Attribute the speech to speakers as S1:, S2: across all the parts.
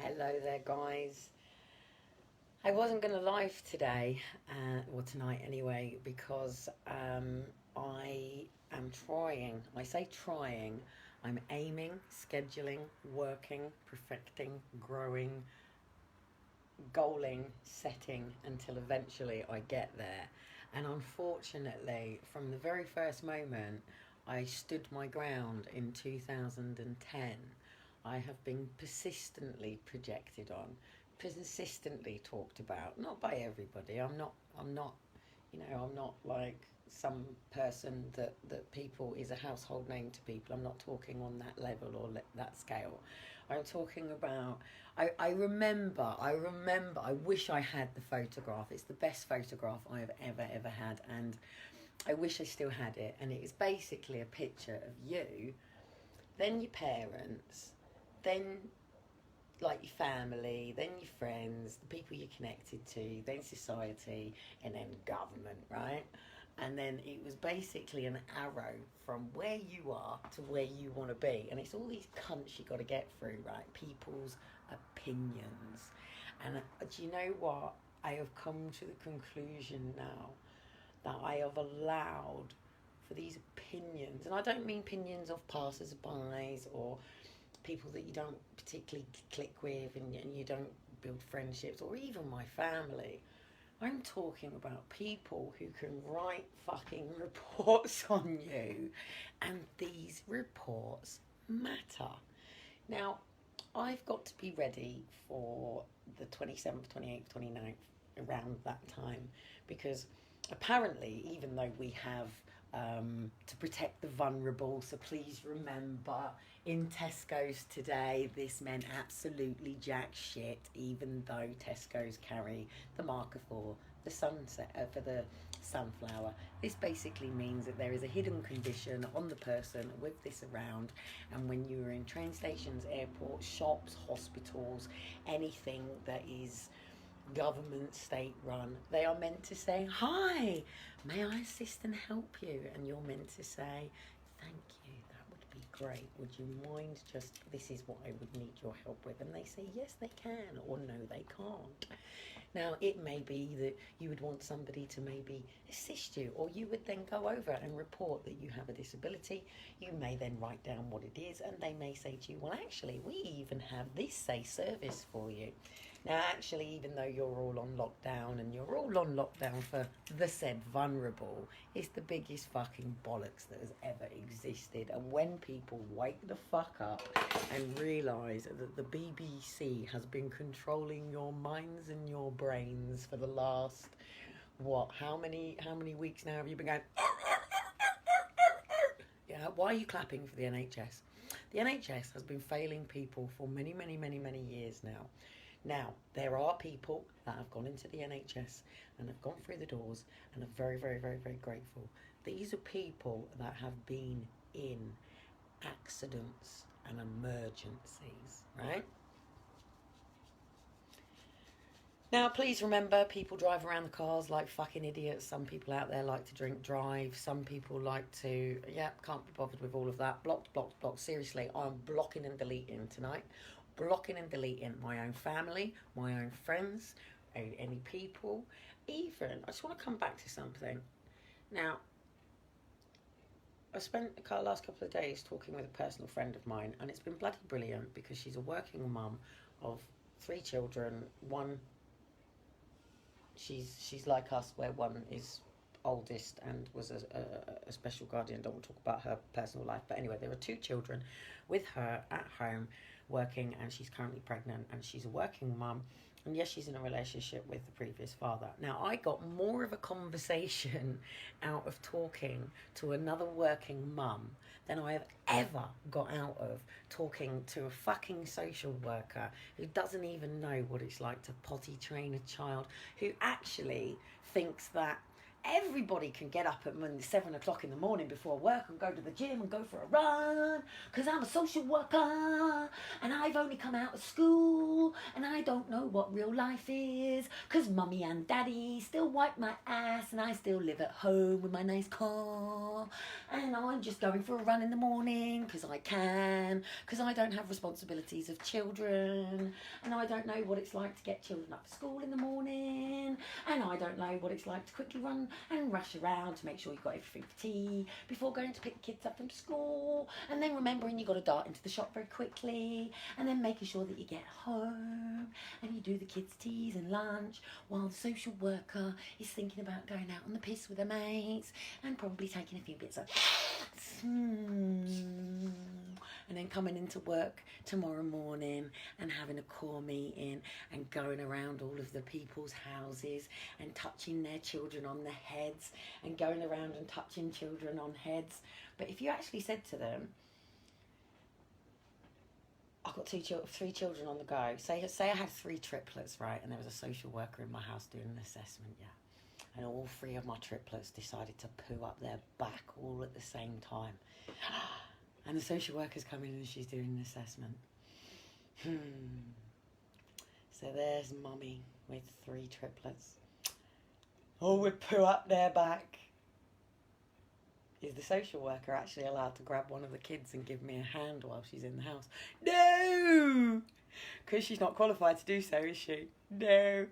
S1: Hello there, guys. I wasn't going to live today, or tonight anyway, because I am trying. I say trying. I'm aiming, scheduling, working, perfecting, growing, goaling, setting until eventually I get there. And unfortunately, from the very first moment I stood my ground in 2010, I have been persistently projected on, persistently talked about, not by everybody. I'm not, I'm not like some person that people is a household name to people. I'm not talking on that level or that scale. I'm talking about, I wish I had the photograph. It's the best photograph I have ever had. And I wish I still had it. And it is basically a picture of you, then your parents, then like your family, then your friends, the people you're connected to, then society, and then government, right? And then it was basically an arrow from where you are to where you want to be. And it's all these cunts you got to get through, right? People's opinions. And do you know what? I have come to the conclusion now that I have allowed for these opinions, and I don't mean opinions of passers-by or people that you don't particularly click with and you don't build friendships, or even my family. I'm talking about people who can write fucking reports on you, and these reports matter. Now, I've got to be ready for the 27th, 28th, 29th, around that time, because apparently, even though we have to protect the vulnerable, so please remember, in Tesco's today, this meant absolutely jack shit, even though Tesco's carry the marker for the sunset, for the sunflower. This basically means that there is a hidden condition on the person with this around, and when you are in train stations, airports, shops, hospitals, anything that is government, state run, they are meant to say, "Hi, may I assist and help you?" And you're meant to say, "Thank you, that would be great. Would you mind just, this is what I would need your help with?" And they say, yes, they can, or no, they can't. Now, it may be that you would want somebody to maybe assist you, or you would then go over and report that you have a disability. You may then write down what it is, and they may say to you, "Well, actually, we even have this say service for you." Now, actually, even though you're all on lockdown, and you're all on lockdown for the said vulnerable, it's the biggest fucking bollocks that has ever existed. And when people wake the fuck up and realise that the BBC has been controlling your minds and your brains for the last, what, how many weeks now have you been going? Yeah, why are you clapping for the NHS? The NHS has been failing people for many, many, many, many years now. Now, there are people that have gone into the NHS and have gone through the doors and are very, very, very, very grateful. These are people that have been in accidents and emergencies, right? Now, please remember, people drive around the cars like fucking idiots. Some people out there like to drink drive. Some people like to, can't be bothered with all of that. Blocked, blocked, blocked. Seriously, I'm blocking and deleting tonight. Blocking and deleting my own family, my own friends, any people. Even, I just want to come back to something. Now, I spent the last couple of days talking with a personal friend of mine, and it's been bloody brilliant because she's a working mum of 3 children. One, she's like us, where one is oldest and was a special guardian. Don't want to talk about her personal life, but anyway, there are 2 children with her at home working, and she's currently pregnant, and she's a working mum, and yes, she's in a relationship with the previous father. Now, I got more of a conversation out of talking to another working mum than I have ever got out of talking to a fucking social worker who doesn't even know what it's like to potty train a child, who actually thinks that Everybody can get up at 7 o'clock in the morning before work and go to the gym and go for a run, because I'm a social worker and I've only come out of school and I don't know what real life is, because mummy and daddy still wipe my ass and I still live at home with my nice car, and I'm just going for a run in the morning because I can, because I don't have responsibilities of children, and I don't know what it's like to get children up for school in the morning, and I don't know what it's like to quickly run and rush around to make sure you've got everything for tea before going to pick the kids up from school, and then remembering you've got to dart into the shop very quickly, and then making sure that you get home and you do the kids' teas and lunch while the social worker is thinking about going out on the piss with her mates and probably taking a few bits of and then coming into work tomorrow morning and having a core meeting and going around all of the people's houses and touching their children on the heads and going around and touching children on heads. But if you actually said to them, I've got three children on the go. Say I had 3 triplets, right? And there was a social worker in my house doing an assessment, yeah. And all 3 of my triplets decided to poo up their back all at the same time. And the social worker's coming in and she's doing an assessment. So there's mummy with 3 triplets. All would poo up their back. Is the social worker actually allowed to grab one of the kids and give me a hand while she's in the house? No! Because she's not qualified to do so, is she? No.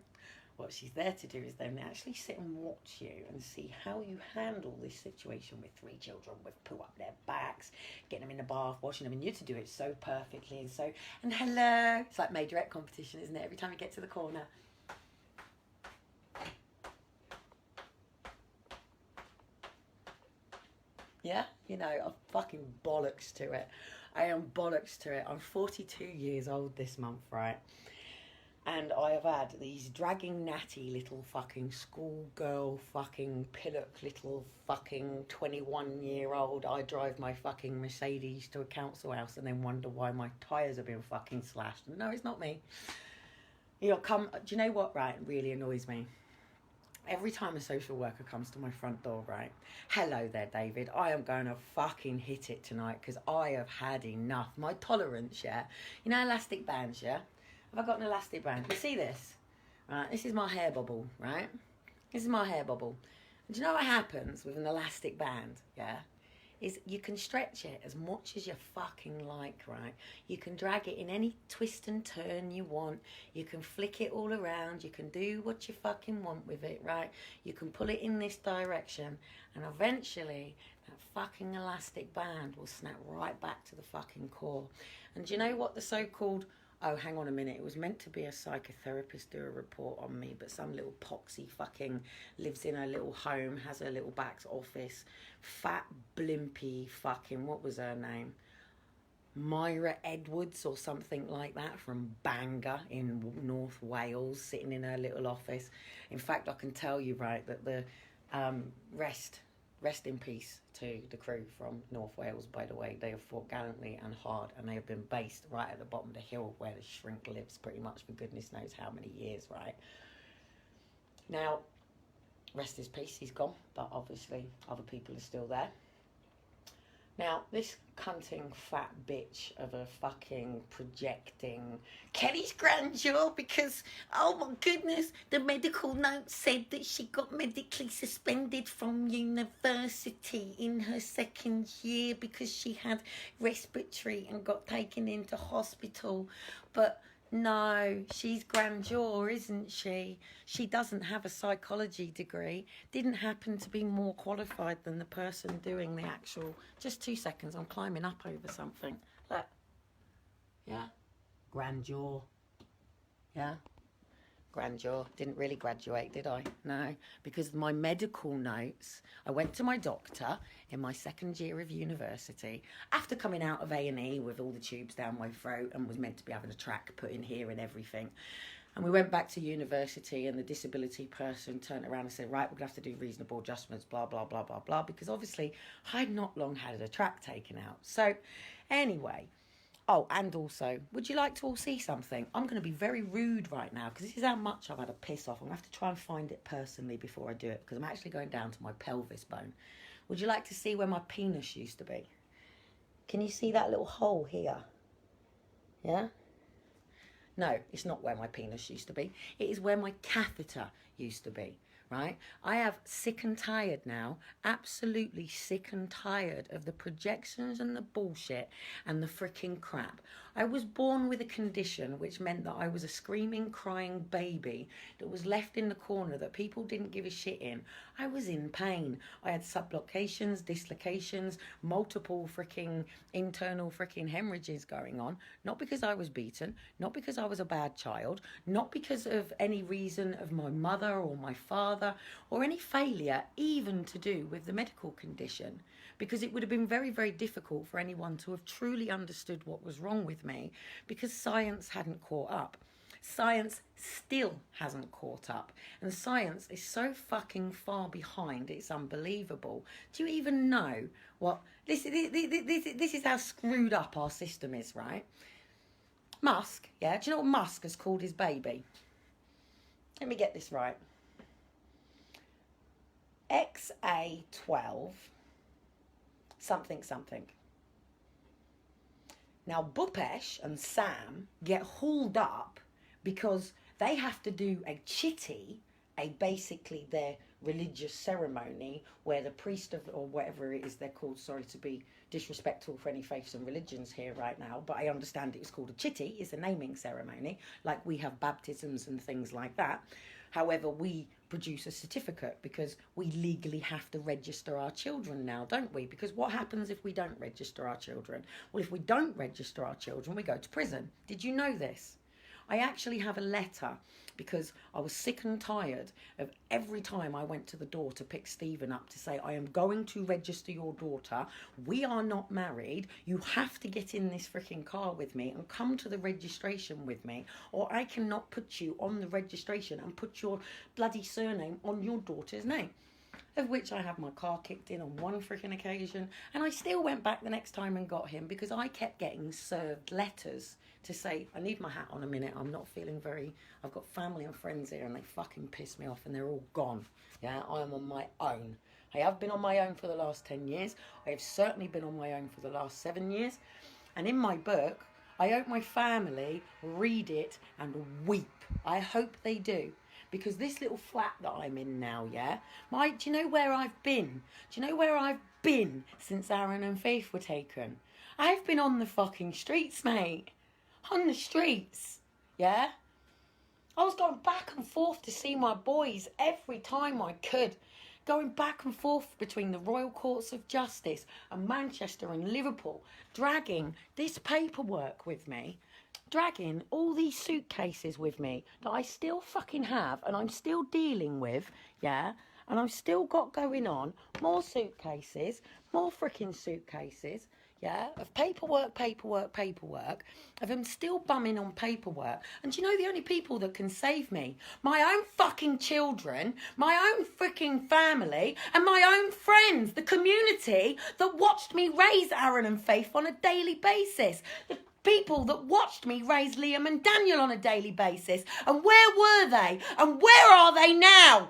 S1: What she's there to do is then actually sit and watch you and see how you handle this situation with 3 children with poo up their backs, getting them in the bath, washing them, and you to do it so perfectly and hello. It's like majorette competition, isn't it? Every time you get to the corner. Yeah, you know, I'm fucking bollocks to it. I am bollocks to it. I'm 42 years old this month, right? And I have had these dragging natty little fucking schoolgirl fucking pillock little fucking 21-year-old. I drive my fucking Mercedes to a council house and then wonder why my tyres have been fucking slashed. No, it's not me. You know, do you know what, right, really annoys me? Every time a social worker comes to my front door, right? Hello there, David. I am going to fucking hit it tonight because I have had enough. My tolerance, yeah? You know elastic bands, yeah? Have I got an elastic band? You see this? Right, this is my hair bubble, right? This is my hair bubble. And do you know what happens with an elastic band, yeah? Is you can stretch it as much as you fucking like, right? You can drag it in any twist and turn you want. You can flick it all around. You can do what you fucking want with it, right? You can pull it in this direction. And eventually, that fucking elastic band will snap right back to the fucking core. And do you know what the so-called... Oh, hang on a minute. It was meant to be a psychotherapist do a report on me, but some little poxy fucking lives in her little home, has her little back office. Fat, blimpy fucking, what was her name? Myra Edwards or something like that from Bangor in North Wales, sitting in her little office. In fact, I can tell you, right, that the Rest in peace to the crew from North Wales, by the way. They have fought gallantly and hard, and they have been based right at the bottom of the hill where the shrink lives pretty much for goodness knows how many years, right? Now, rest his peace, he's gone, but obviously other people are still there. Now, this cunting fat bitch of a fucking projecting Kelly's grandeur because, oh my goodness, the medical note said that she got medically suspended from university in her 2nd year because she had respiratory and got taken into hospital. But no, she's grandeur, isn't she? She doesn't have a psychology degree. Didn't happen to be more qualified than the person doing the actual... Just 2 seconds, I'm climbing up over something. Look. Yeah? Grandeur. Yeah? Grandeur. Didn't really graduate, did I? No. Because my medical notes, I went to my doctor in my 2nd year of university after coming out of A&E with all the tubes down my throat and was meant to be having a track put in here and everything. And we went back to university and the disability person turned around and said, right, we're going to have to do reasonable adjustments, blah, blah, blah, blah, blah, because obviously I'd not long had a track taken out. So anyway, Oh, and also, would you like to all see something? I'm going to be very rude right now because this is how much I've had a piss off. I'm going to have to try and find it personally before I do it because I'm actually going down to my pelvis bone. Would you like to see where my penis used to be? Can you see that little hole here? Yeah? No, it's not where my penis used to be. It is where my catheter used to be, right? I have sick and tired now, absolutely sick and tired of the projections and the bullshit and the freaking crap. I was born with a condition which meant that I was a screaming, crying baby that was left in the corner that people didn't give a shit in. I was in pain. I had subluxations, dislocations, multiple freaking internal freaking hemorrhages going on. Not because I was beaten, not because I was a bad child, not because of any reason of my mother or my father or any failure even to do with the medical condition. Because it would have been very, very difficult for anyone to have truly understood what was wrong with me because science hadn't caught up. Science still hasn't caught up. And science is so fucking far behind, it's unbelievable. Do you even know what... This is how screwed up our system is, right? Musk, yeah? Do you know what Musk has called his baby? Let me get this right. XA12... something something. Now Bhupesh and Sam get hauled up because they have to do a chitty, basically their religious ceremony where the priest of, or whatever it is they're called, sorry to be disrespectful for any faiths and religions here right now, but I understand it's called a chitty, it's a naming ceremony, like we have baptisms and things like that. However, we produce a certificate because we legally have to register our children now, don't we? Because what happens if we don't register our children? Well, if we don't register our children, we go to prison. Did you know this? I actually have a letter because I was sick and tired of every time I went to the door to pick Stephen up to say, I am going to register your daughter. We are not married. You have to get in this freaking car with me and come to the registration with me, or I cannot put you on the registration and put your bloody surname on your daughter's name. Of which I had my car kicked in on one freaking occasion, and I still went back the next time and got him because I kept getting served letters to say, I need my hat on a minute, I'm not feeling very, I've got family and friends here and they fucking piss me off and they're all gone. Yeah, I am on my own. I have been on my own for the last 10 years. I have certainly been on my own for the last 7 years. And in my book, I hope my family read it and weep. I hope they do. Because this little flat that I'm in now, yeah? Do you know where I've been? Do you know where I've been since Aaron and Faith were taken? I've been on the fucking streets, mate. On the streets, yeah? I was going back and forth to see my boys every time I could. Going back and forth between the Royal Courts of Justice and Manchester and Liverpool. Dragging this paperwork with me. Dragging all these suitcases with me that I still fucking have and I'm still dealing with, yeah? And I've still got going on more suitcases, more freaking suitcases, yeah? Of paperwork, of them still bumming on paperwork. And do you know the only people that can save me? My own fucking children, my own freaking family, and my own friends, the community that watched me raise Aaron and Faith on a daily basis. The people that watched me raise Liam and Daniel on a daily basis. And where were they? And where are they now?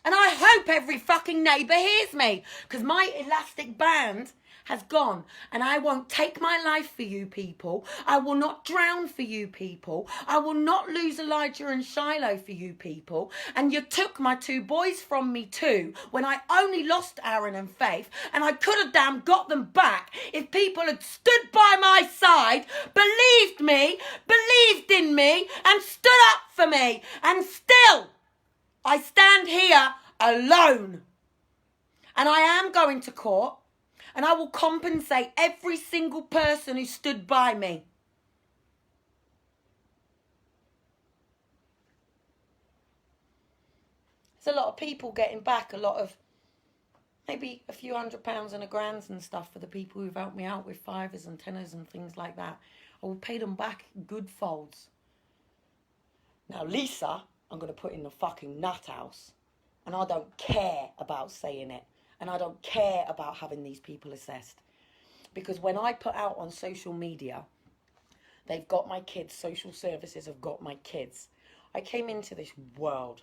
S1: And I hope every fucking neighbour hears me, because my elastic band has gone, and I won't take my life for you people. I will not drown for you people. I will not lose Elijah and Shiloh for you people. And you took my 2 boys from me too, when I only lost Aaron and Faith, and I could have damn got them back if people had stood by my side, believed me, believed in me, and stood up for me. And still, I stand here alone. And I am going to court. And I will compensate every single person who stood by me. There's a lot of people getting back, a lot of, maybe a few £100 and a grand and stuff for the people who've helped me out with fivers and tenors and things like that. I will pay them back in good folds. Now Lisa, I'm going to put in the fucking nut house. And I don't care about saying it. And I don't care about having these people assessed. Because when I put out on social media, they've got my kids, social services have got my kids. I came into this world.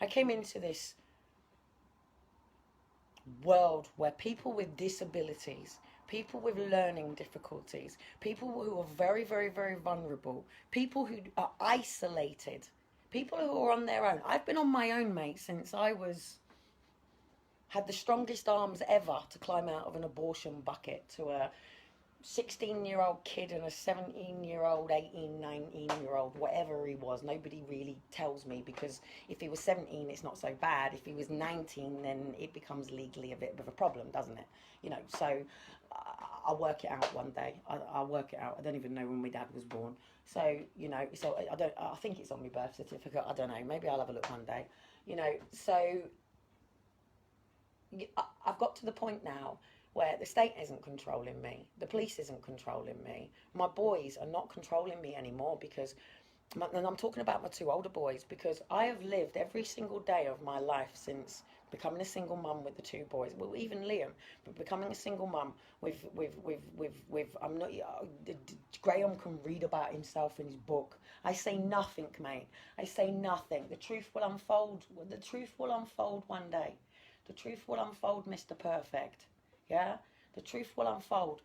S1: I came into this world where people with disabilities, people with learning difficulties, people who are very, very, very vulnerable, people who are isolated, people who are on their own. I've been on my own, mate, since I had the strongest arms ever to climb out of an abortion bucket to a 16-year-old kid and a 17-year-old, 18, 19-year-old, whatever he was. Nobody really tells me, because if he was 17, it's not so bad. If he was 19, then it becomes legally a bit of a problem, doesn't it? You know, so I'll work it out one day. I'll work it out. I don't even know when my dad was born. So, you know, so I think it's on my birth certificate. I don't know. Maybe I'll have a look one day. You know, so I've got to the point now where the state isn't controlling me, the police isn't controlling me, my boys are not controlling me anymore, because, and I'm talking about my two older boys, because I have lived every single day of my life since becoming a single mum with the two boys, well, even Liam, but becoming a single mum with I'm not, Graham can read about himself in his book. I say nothing, mate. I say nothing. The truth will unfold. The truth will unfold one day. The truth will unfold, Mr. Perfect. Yeah, the truth will unfold,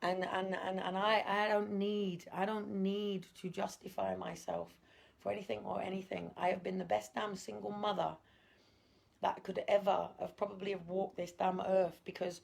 S1: and I don't need to justify myself for anything or anything. I have been the best damn single mother that could ever have probably have walked this damn earth, because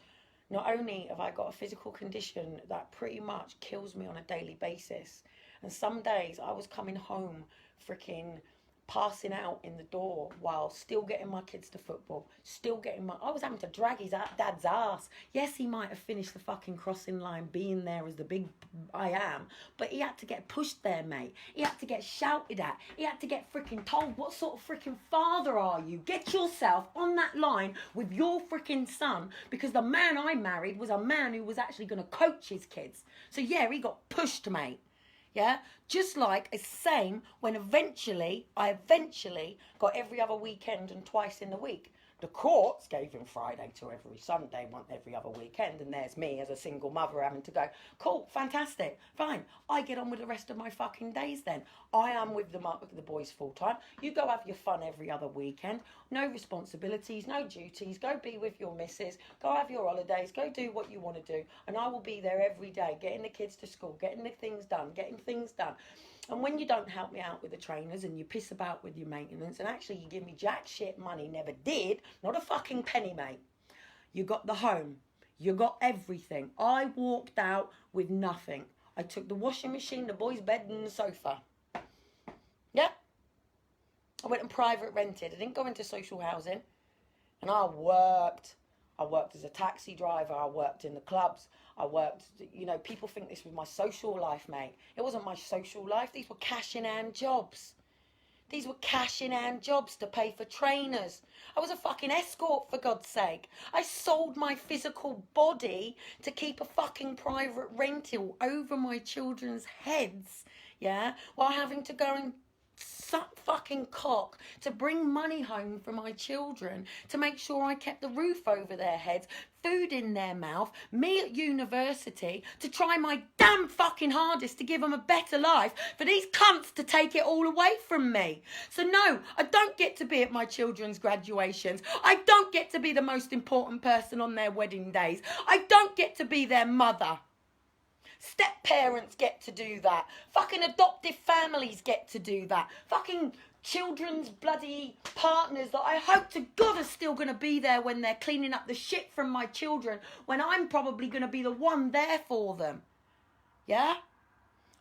S1: not only have I got a physical condition that pretty much kills me on a daily basis, and some days I was coming home freaking passing out in the door while still getting my kids to football, I was having to drag his dad's ass. Yes, he might have finished the fucking crossing line being there as the big I am, but he had to get pushed there, mate. He had to get shouted at. He had to get freaking told, what sort of freaking father are you? Get yourself on that line with your freaking son, because the man I married was a man who was actually going to coach his kids. So yeah, he got pushed, mate. Yeah, just like it's the same when I eventually got every other weekend and twice in the week. The courts gave him Friday to every Sunday, want every other weekend, and there's me as a single mother having to go, cool, fantastic, fine. I get on with the rest of my fucking days then. I am with the boys full time. You go have your fun every other weekend. No responsibilities, no duties. Go be with your missus. Go have your holidays. Go do what you want to do. And I will be there every day, getting the kids to school, getting things done. And when you don't help me out with the trainers and you piss about with your maintenance, and actually you give me jack shit money, never did, not a fucking penny, mate. You got the home. You got everything. I walked out with nothing. I took the washing machine, the boys' bed and the sofa. Yeah. I went and private rented. I didn't go into social housing. And I worked. I worked as a taxi driver. I worked in the clubs. I worked, you know, people think this was my social life, mate. It wasn't my social life. These were cash-in-hand jobs. These were cash-in-hand jobs to pay for trainers. I was a fucking escort, for God's sake. I sold my physical body to keep a fucking private rental over my children's heads, yeah, while having to go and suck fucking cock to bring money home for my children, to make sure I kept the roof over their heads, food in their mouth, me at university, to try my damn fucking hardest to give them a better life, for these cunts to take it all away from me. So no, I don't get to be at my children's graduations. I don't get to be the most important person on their wedding days. I don't get to be their mother. Step parents get to do that. Fucking adoptive families get to do that. Fucking children's bloody partners that I hope to God are still going to be there when they're cleaning up the shit from my children, when I'm probably going to be the one there for them. Yeah?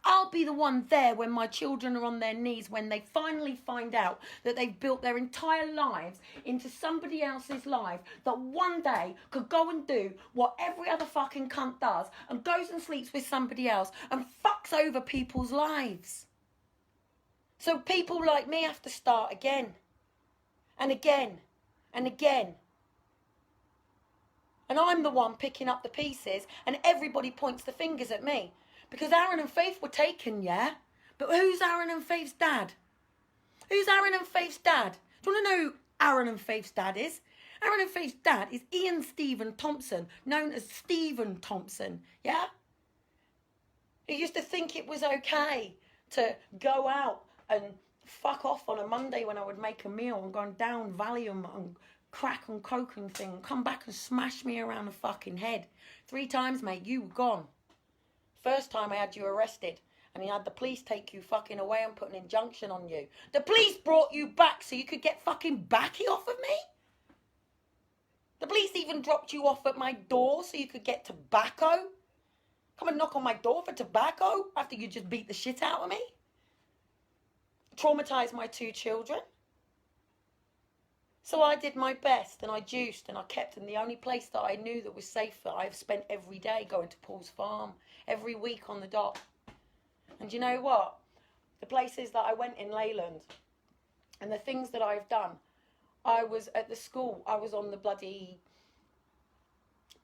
S1: I'll be the one there when my children are on their knees, when they finally find out that they've built their entire lives into somebody else's life that one day could go and do what every other fucking cunt does and goes and sleeps with somebody else and fucks over people's lives. So people like me have to start again and again and again. And I'm the one picking up the pieces, and everybody points the fingers at me. Because Aaron and Faith were taken, yeah? But who's Aaron and Faith's dad? Who's Aaron and Faith's dad? Do you want to know who Aaron and Faith's dad is? Aaron and Faith's dad is Ian Stephen Thompson, known as Stephen Thompson, yeah? He used to think it was okay to go out and fuck off on a Monday when I would make a meal and go down Valium and crack and coke and thing, come back and smash me around the fucking head. 3 times, mate, you were gone. First time I had you arrested and he had the police take you fucking away and put an injunction on you. The police brought you back so you could get fucking backy off of me? The police even dropped you off at my door so you could get tobacco? Come and knock on my door for tobacco after you just beat the shit out of me? Traumatised my 2 children? So I did my best and I juiced and I kept in the only place that I knew that was safer. I've spent every day going to Paul's farm, every week on the dock. And you know what? The places that I went in Leyland and the things that I've done, I was at the school, I was on the bloody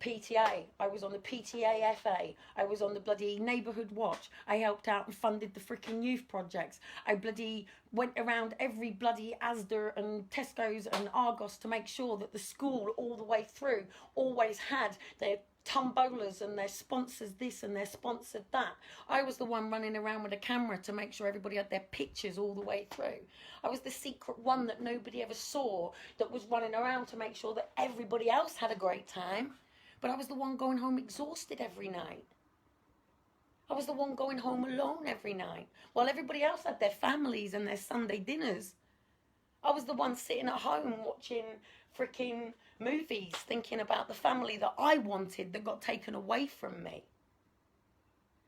S1: PTA, I was on the PTA FA, I was on the bloody Neighbourhood Watch, I helped out and funded the freaking youth projects, I bloody went around every bloody Asda and Tesco's and Argos to make sure that the school all the way through always had their tombolas and their sponsors this and their sponsored that. I was the one running around with a camera to make sure everybody had their pictures all the way through. I was the secret one that nobody ever saw that was running around to make sure that everybody else had a great time. But I was the one going home exhausted every night. I was the one going home alone every night while everybody else had their families and their Sunday dinners. I was the one sitting at home watching freaking movies thinking about the family that I wanted that got taken away from me.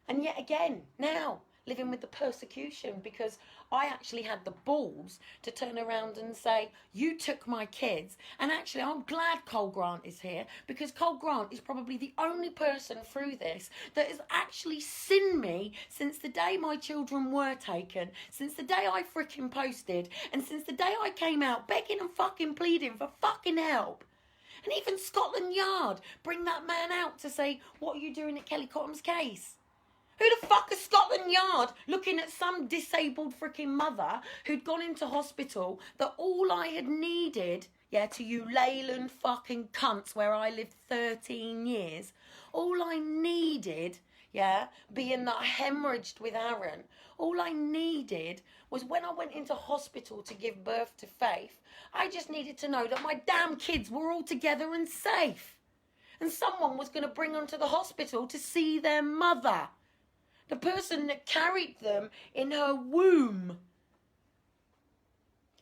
S1: And yet again, now, living with the persecution because I actually had the balls to turn around and say, you took my kids. And actually, I'm glad Cole Grant is here because Cole Grant is probably the only person through this that has actually seen me since the day my children were taken, since the day I freaking posted, and since the day I came out begging and fucking pleading for fucking help. And even Scotland Yard bring that man out to say, what are you doing at Kelly Cottam's case? Who the fuck is Scotland Yard looking at some disabled freaking mother who'd gone into hospital that all I had needed, yeah, to you Leyland fucking cunts where I lived 13 years, all I needed, yeah, being that I hemorrhaged with Aaron, all I needed was when I went into hospital to give birth to Faith, I just needed to know that my damn kids were all together and safe. And someone was going to bring them to the hospital to see their mother. The person that carried them in her womb.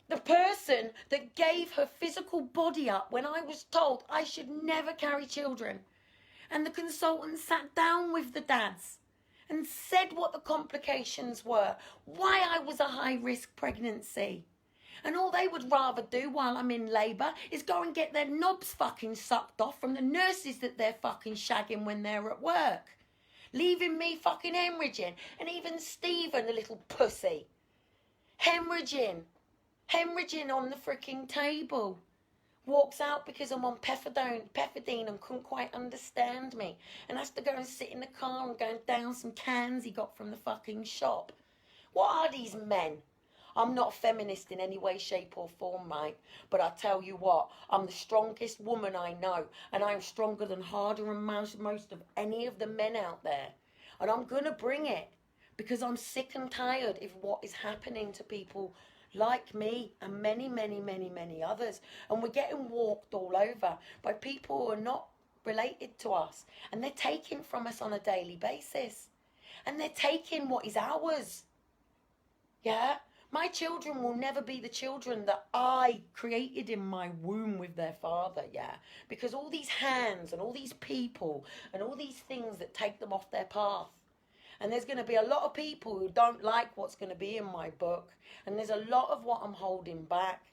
S1: The person that gave her physical body up when I was told I should never carry children. And the consultant sat down with the dads and said what the complications were, why I was a high-risk pregnancy. And all they would rather do while I'm in labour is go and get their knobs fucking sucked off from the nurses that they're fucking shagging when they're at work. Leaving me fucking hemorrhaging. And even Stephen, the little pussy, hemorrhaging on the freaking table. Walks out because I'm on pethidine and couldn't quite understand me. And has to go and sit in the car and go down some cans he got from the fucking shop. What are these men? I'm not a feminist in any way, shape or form, mate. But I tell you what, I'm the strongest woman I know. And I'm stronger than harder and most of any of the men out there. And I'm going to bring it. Because I'm sick and tired of what is happening to people like me and many, many, many, many others. And we're getting walked all over by people who are not related to us. And they're taking from us on a daily basis. And they're taking what is ours. Yeah? My children will never be the children that I created in my womb with their father, yeah? Because all these hands and all these people and all these things that take them off their path. And there's going to be a lot of people who don't like what's going to be in my book. And there's a lot of what I'm holding back.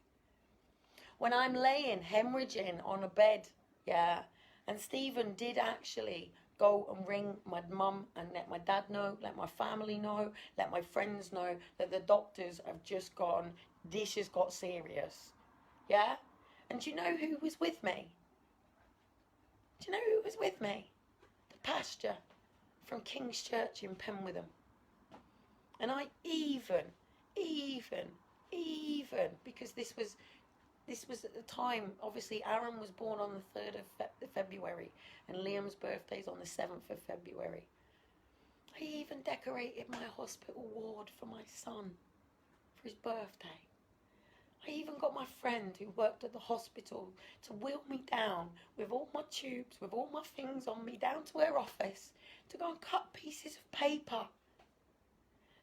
S1: When I'm laying hemorrhaging on a bed, yeah? And Stephen did actually go and ring my mum and let my dad know, let my family know, let my friends know that the doctors have just gone, this has got serious. Yeah? And do you know who was with me? Do you know who was with me? The pastor from King's Church in Penwitham. And I even, because this was This was at the time, obviously, Aaron was born on the 3rd of February, and Liam's birthday's on the 7th of February. I even decorated my hospital ward for my son for his birthday. I even got my friend who worked at the hospital to wheel me down with all my tubes, with all my things on me, down to her office to go and cut pieces of paper.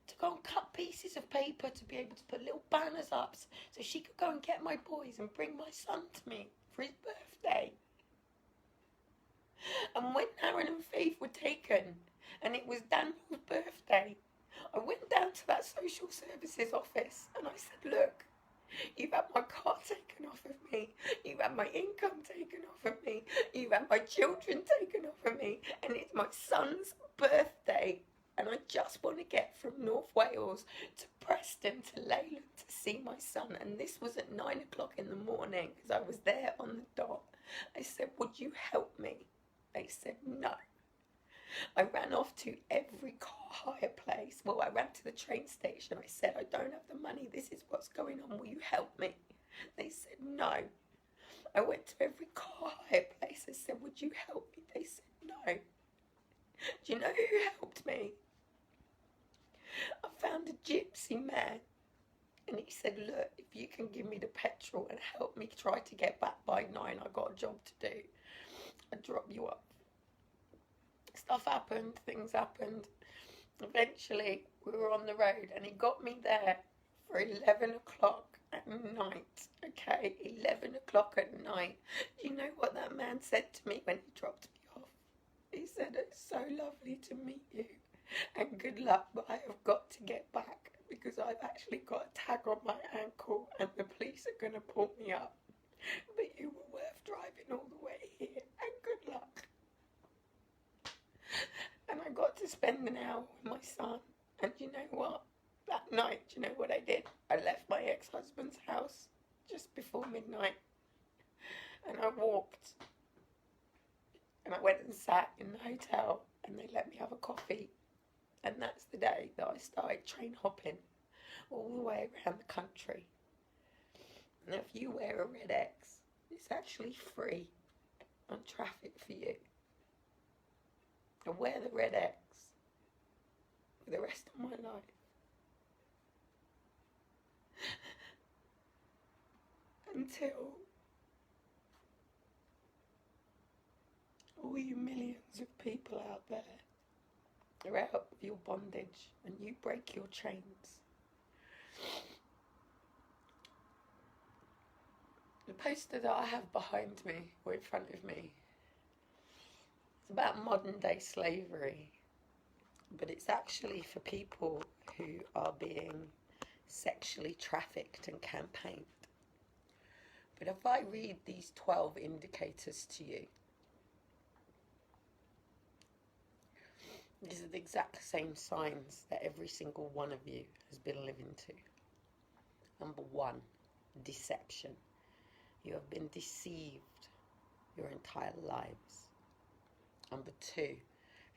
S1: To be able to put little banners up so she could go and get my boys and bring my son to me for his birthday. And when Aaron and Faith were taken, and it was Daniel's birthday, I went down to that social services office and I said, look, you've had my car taken off of me, you've had my income taken off of me, you've had my children taken off of me, and it's my son's birthday. And I just want to get from North Wales to Preston to Leyland to see my son. And this was at 9 o'clock in the morning because I was there on the dot. I said, would you help me? They said no. I ran off to every car hire place. Well, I ran to the train station. I said, I don't have the money. This is what's going on. Will you help me? They said no. I went to every car hire place. I said, would you help me? They said no. Do you know who helped me? I found a gypsy man, and he said, look, if you can give me the petrol and help me try to get back by 9, I got a job to do. I'll drop you up. Stuff happened, things happened. Eventually, we were on the road, and he got me there for 11 o'clock at night, okay? 11 o'clock at night. Do you know what that man said to me when he dropped me off? He said, it's so lovely to meet you. And good luck, but I have got to get back because I've actually got a tag on my ankle and the police are going to pull me up. But you were worth driving all the way here, and good luck. And I got to spend an hour with my son. And you know what? That night, do you know what I did? I left my ex-husband's house just before midnight. And I walked. And I went and sat in the hotel and they let me have a coffee. And that's the day that I started train hopping all the way around the country. And if you wear a Red X, it's actually free on traffic for you. I wear the Red X for the rest of my life. Until all you millions of people out there are out of your bondage and you break your chains. The poster that I have behind me, or in front of me, it's about modern day slavery, but it's actually for people who are being sexually trafficked and campaigned. But if I read these 12 indicators to you, these are the exact same signs that every single one of you has been living to. Number 1, deception. You have been deceived your entire lives. Number 2,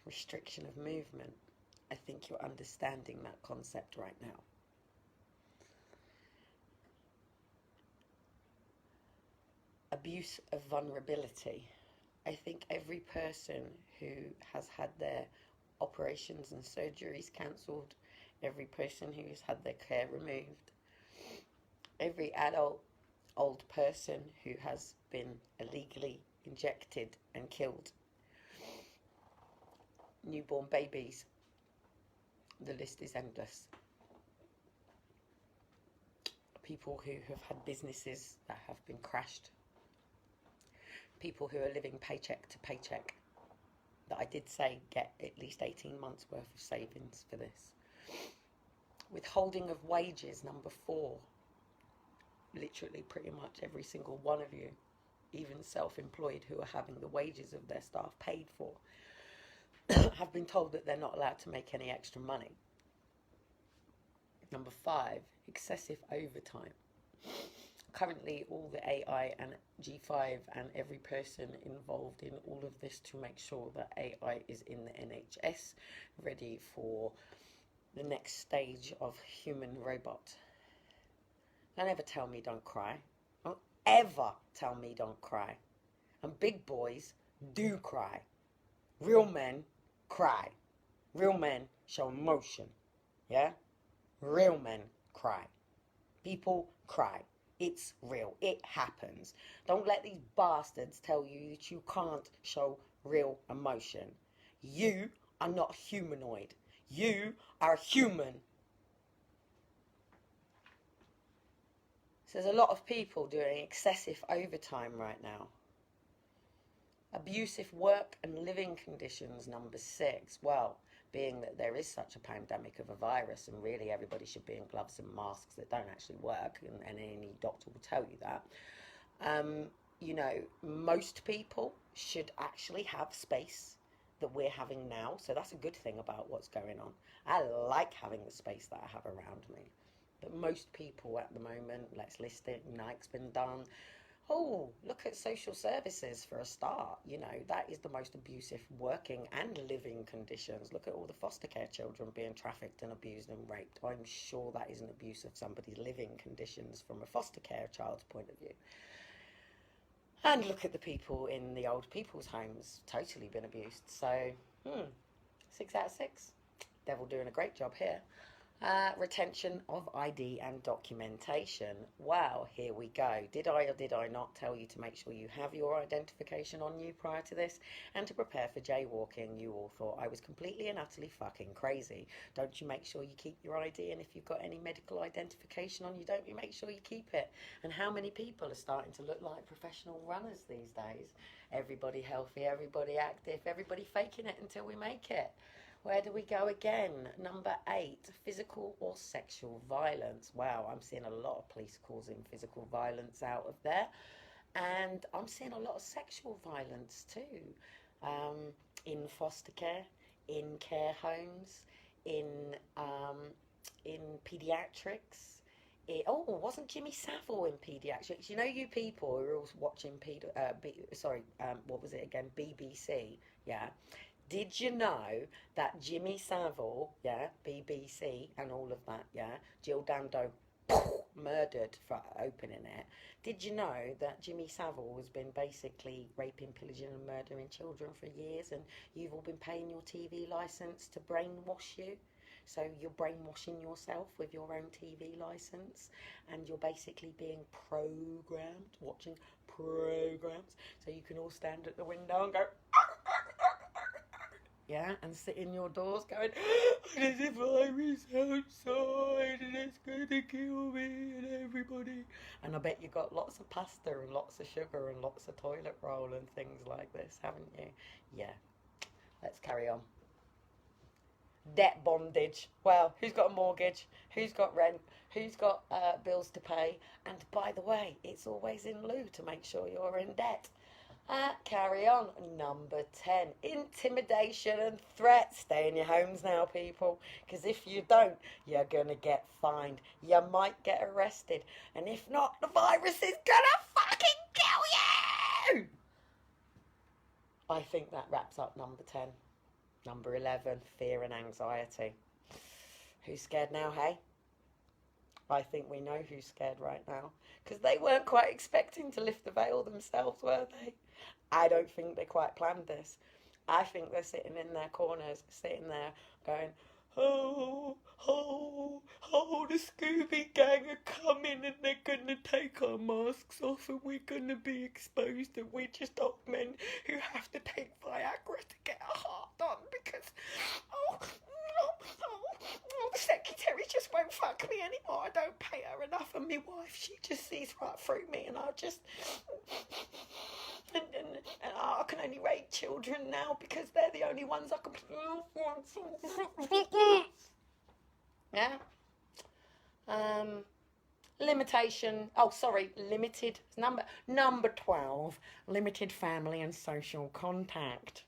S1: restriction of movement. I think you're understanding that concept right now. Abuse of vulnerability. I think every person who has had their operations and surgeries cancelled, every person who has had their care removed, every adult, old person who has been illegally injected and killed, newborn babies, the list is endless. People who have had businesses that have been crashed, people who are living paycheck to paycheck, that I did say get at least 18 months worth of savings for this. Withholding of wages, number 4. Literally pretty much every single one of you, even self-employed who are having the wages of their staff paid for, have been told that they're not allowed to make any extra money. Number 5, excessive overtime. Currently, all the AI and G5 and every person involved in all of this to make sure that AI is in the NHS, ready for the next stage of human robot. Don't ever tell me don't cry. Don't ever tell me don't cry. And big boys do cry. Real men cry. Real men show emotion. Yeah? Real men cry. People cry. It's real. It happens. Don't let these bastards tell you that you can't show real emotion. You are not humanoid. You are human. So there's a lot of people doing excessive overtime right now. Abusive work and living conditions, number 6. Well, being that there is such a pandemic of a virus and really everybody should be in gloves and masks that don't actually work, and any doctor will tell you that, you know, most people should actually have space that we're having now. So that's a good thing about what's going on. I like having the space that I have around me. But most people at the moment, let's list it, Nike's been done. Oh, look at social services for a start. You know, that is the most abusive working and living conditions. Look at all the foster care children being trafficked and abused and raped. I'm sure that is an abuse of somebody's living conditions from a foster care child's point of view. And look at the people in the old people's homes, totally been abused. So, 6 out of 6. Devil doing a great job here. Retention of ID and documentation. Wow, here we go. Did I or did I not tell you to make sure you have your identification on you prior to this and to prepare for jaywalking? You all thought I was completely and utterly fucking crazy. Don't you make sure you keep your ID, and if you've got any medical identification on you, don't you make sure you keep it? And how many people are starting to look like professional runners these days? Everybody healthy, everybody active, everybody faking it until we make it. Where do we go again? Number 8, physical or sexual violence. Wow, I'm seeing a lot of police causing physical violence out of there. And I'm seeing a lot of sexual violence too. In foster care, in care homes, in paediatrics. Wasn't Jimmy Savile in paediatrics? You know, you people who are all watching what was it again? BBC, yeah. Did you know that Jimmy Savile, yeah, BBC and all of that, yeah, Jill Dando murdered for opening it. Did you know that Jimmy Savile has been basically raping, pillaging and murdering children for years, and you've all been paying your TV licence to brainwash you? So you're brainwashing yourself with your own TV licence, and you're basically being programmed, watching programs, so you can all stand at the window and go... Yeah, and sit in your doors going, there's a virus outside and it's going to kill me and everybody. And I bet you got lots of pasta and lots of sugar and lots of toilet roll and things like this, haven't you? Yeah, let's carry on. Debt bondage. Well, who's got a mortgage? Who's got rent? Who's got bills to pay? And by the way, it's always in lieu to make sure you're in debt. Carry on. Number 10, intimidation and threats. Stay in your homes now, people, because if you don't, you're going to get fined. You might get arrested. And if not, the virus is going to fucking kill you! I think that wraps up number 10. Number 11, fear and anxiety. Who's scared now, hey? I think we know who's scared right now, because they weren't quite expecting to lift the veil themselves, were they? I don't think they quite planned this. I think they're sitting in their corners, sitting there going, oh, the Scooby Gang are coming and they're going to take our masks off and we're going to be exposed and we're just old men who have to take Viagra to get our heart done because, the secretary just won't fuck me anymore. I don't pay her enough, and my wife, she just sees right through me, and I'll just... And I can only rape children now because they're the only ones I can... Yeah? Limited. Number 12, limited family and social contact.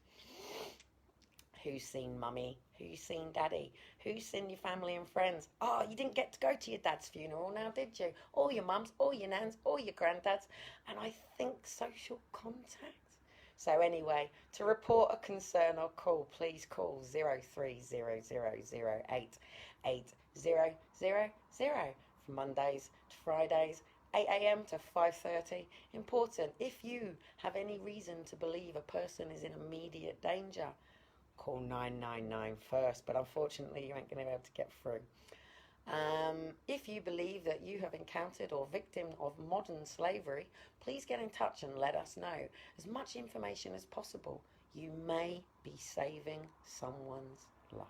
S1: Who's seen mummy? Who's seen daddy? Who's seen your family and friends? Oh, you didn't get to go to your dad's funeral now, did you? Or your mum's, or your nan's, or your granddad's. And I think social contact. So anyway, to report a concern or call, please call 0300088000 from Mondays to Fridays, 8 a.m. to 5:30. Important. If you have any reason to believe a person is in immediate danger, call 999 first, but unfortunately you ain't going to be able to get through. If you believe that you have encountered or victim of modern slavery, please get in touch and let us know. As much information as possible. You may be saving someone's life.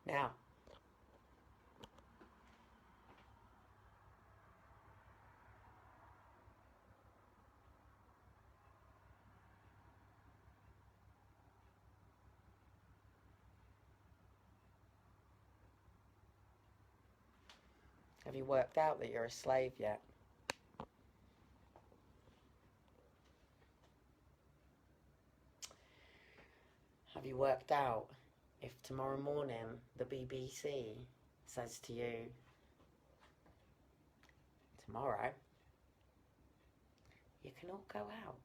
S1: Now, have you worked out that you're a slave yet? Have you worked out if tomorrow morning the BBC says to you, tomorrow you can all go out?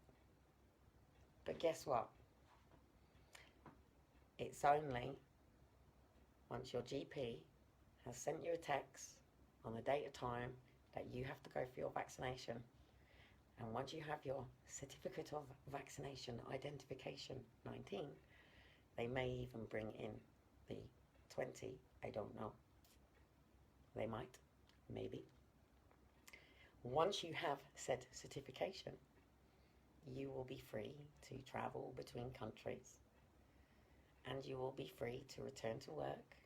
S1: But guess what? It's only once your GP has sent you a text on the date of time that you have to go for your vaccination. And once you have your certificate of vaccination identification 19, they may even bring in the 20. I don't know. They might, maybe. Once you have said certification, you will be free to travel between countries, and you will be free to return to work,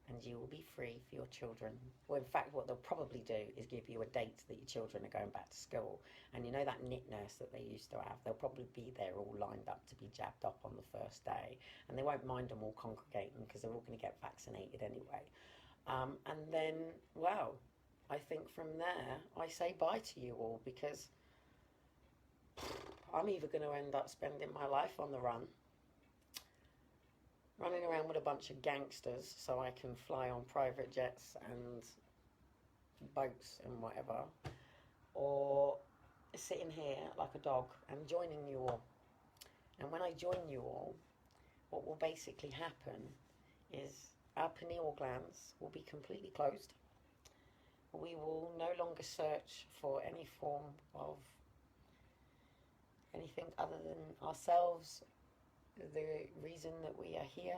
S1: and you will be free for your children. Well, in fact, what they'll probably do is give you a date that your children are going back to school. And you know that knit nurse that they used to have? They'll probably be there all lined up to be jabbed up on the first day. And they won't mind them all congregating because they're all going to get vaccinated anyway. And then, well, I think from there, I say bye to you all, because I'm either going to end up spending my life on the run, running around with a bunch of gangsters so I can fly on private jets and boats and whatever, or sitting here like a dog and joining you all. And when I join you all, what will basically happen is our pineal glands will be completely closed. We will no longer search for any form of anything other than ourselves, the reason that we are here,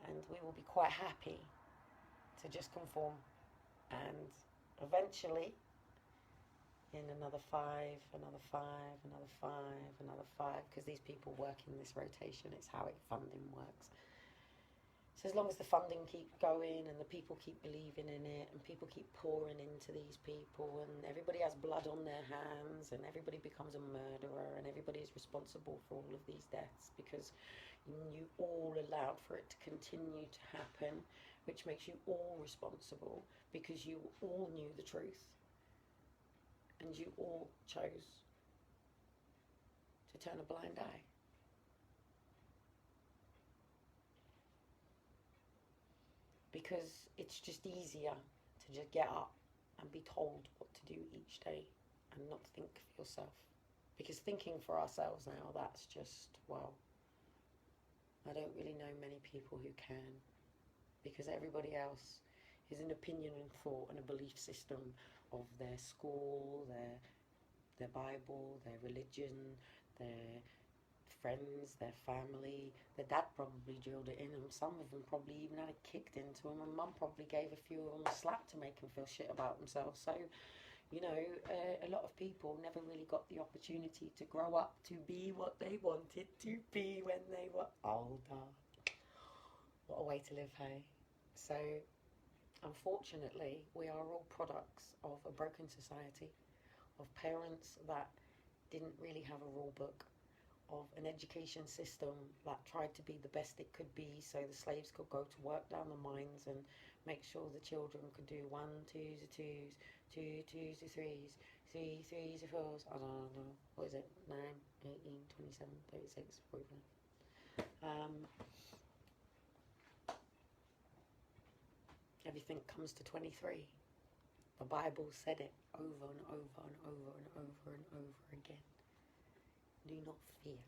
S1: and we will be quite happy to just conform. And eventually, in another 5, another 5, another 5, another 5, because these people work in this rotation, it's how funding works. So as long as the funding keeps going and the people keep believing in it and people keep pouring into these people and everybody has blood on their hands and everybody becomes a murderer and everybody is responsible for all of these deaths because you all allowed for it to continue to happen, which makes you all responsible because you all knew the truth and you all chose to turn a blind eye. Because it's just easier to just get up and be told what to do each day and not think for yourself. Because thinking for ourselves now, that's just, well, I don't really know many people who can. Because everybody else is an opinion and thought and a belief system of their school, their Bible, their religion, their friends, their family. Their dad probably drilled it in them. Some of them probably even had it kicked into them, and mum probably gave a few of them a slap to make them feel shit about themselves. So, you know, a lot of people never really got the opportunity to grow up to be what they wanted to be when they were older. What a way to live, hey? So, unfortunately, we are all products of a broken society, of parents that didn't really have a rule book, of an education system that tried to be the best it could be so the slaves could go to work down the mines and make sure the children could do 1, 2s are 2s, 2, 2s are 3s, 3, 3s are 4s, I don't know, what is it, 9, 18, 27, 36, 45. Everything comes to 23. The Bible said it over and over and over and over and over again. Do not fear.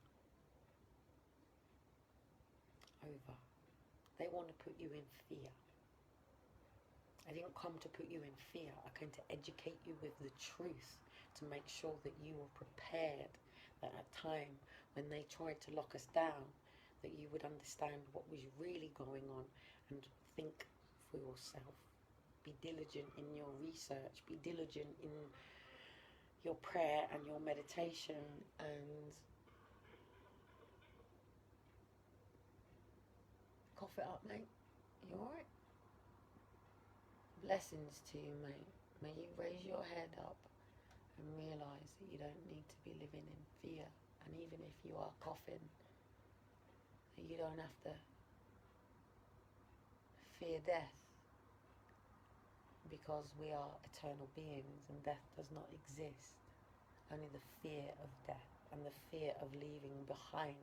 S1: Over. They want to put you in fear. I didn't come to put you in fear. I came to educate you with the truth, to make sure that you were prepared, that at time when they tried to lock us down, that you would understand what was really going on and think for yourself. Be diligent in your research, be diligent in your prayer and your meditation, and cough it up, mate. You alright? Blessings to you, mate. May you raise your head up and realise that you don't need to be living in fear. And even if you are coughing, you don't have to fear death, because we are eternal beings and death does not exist. Only the fear of death and the fear of leaving behind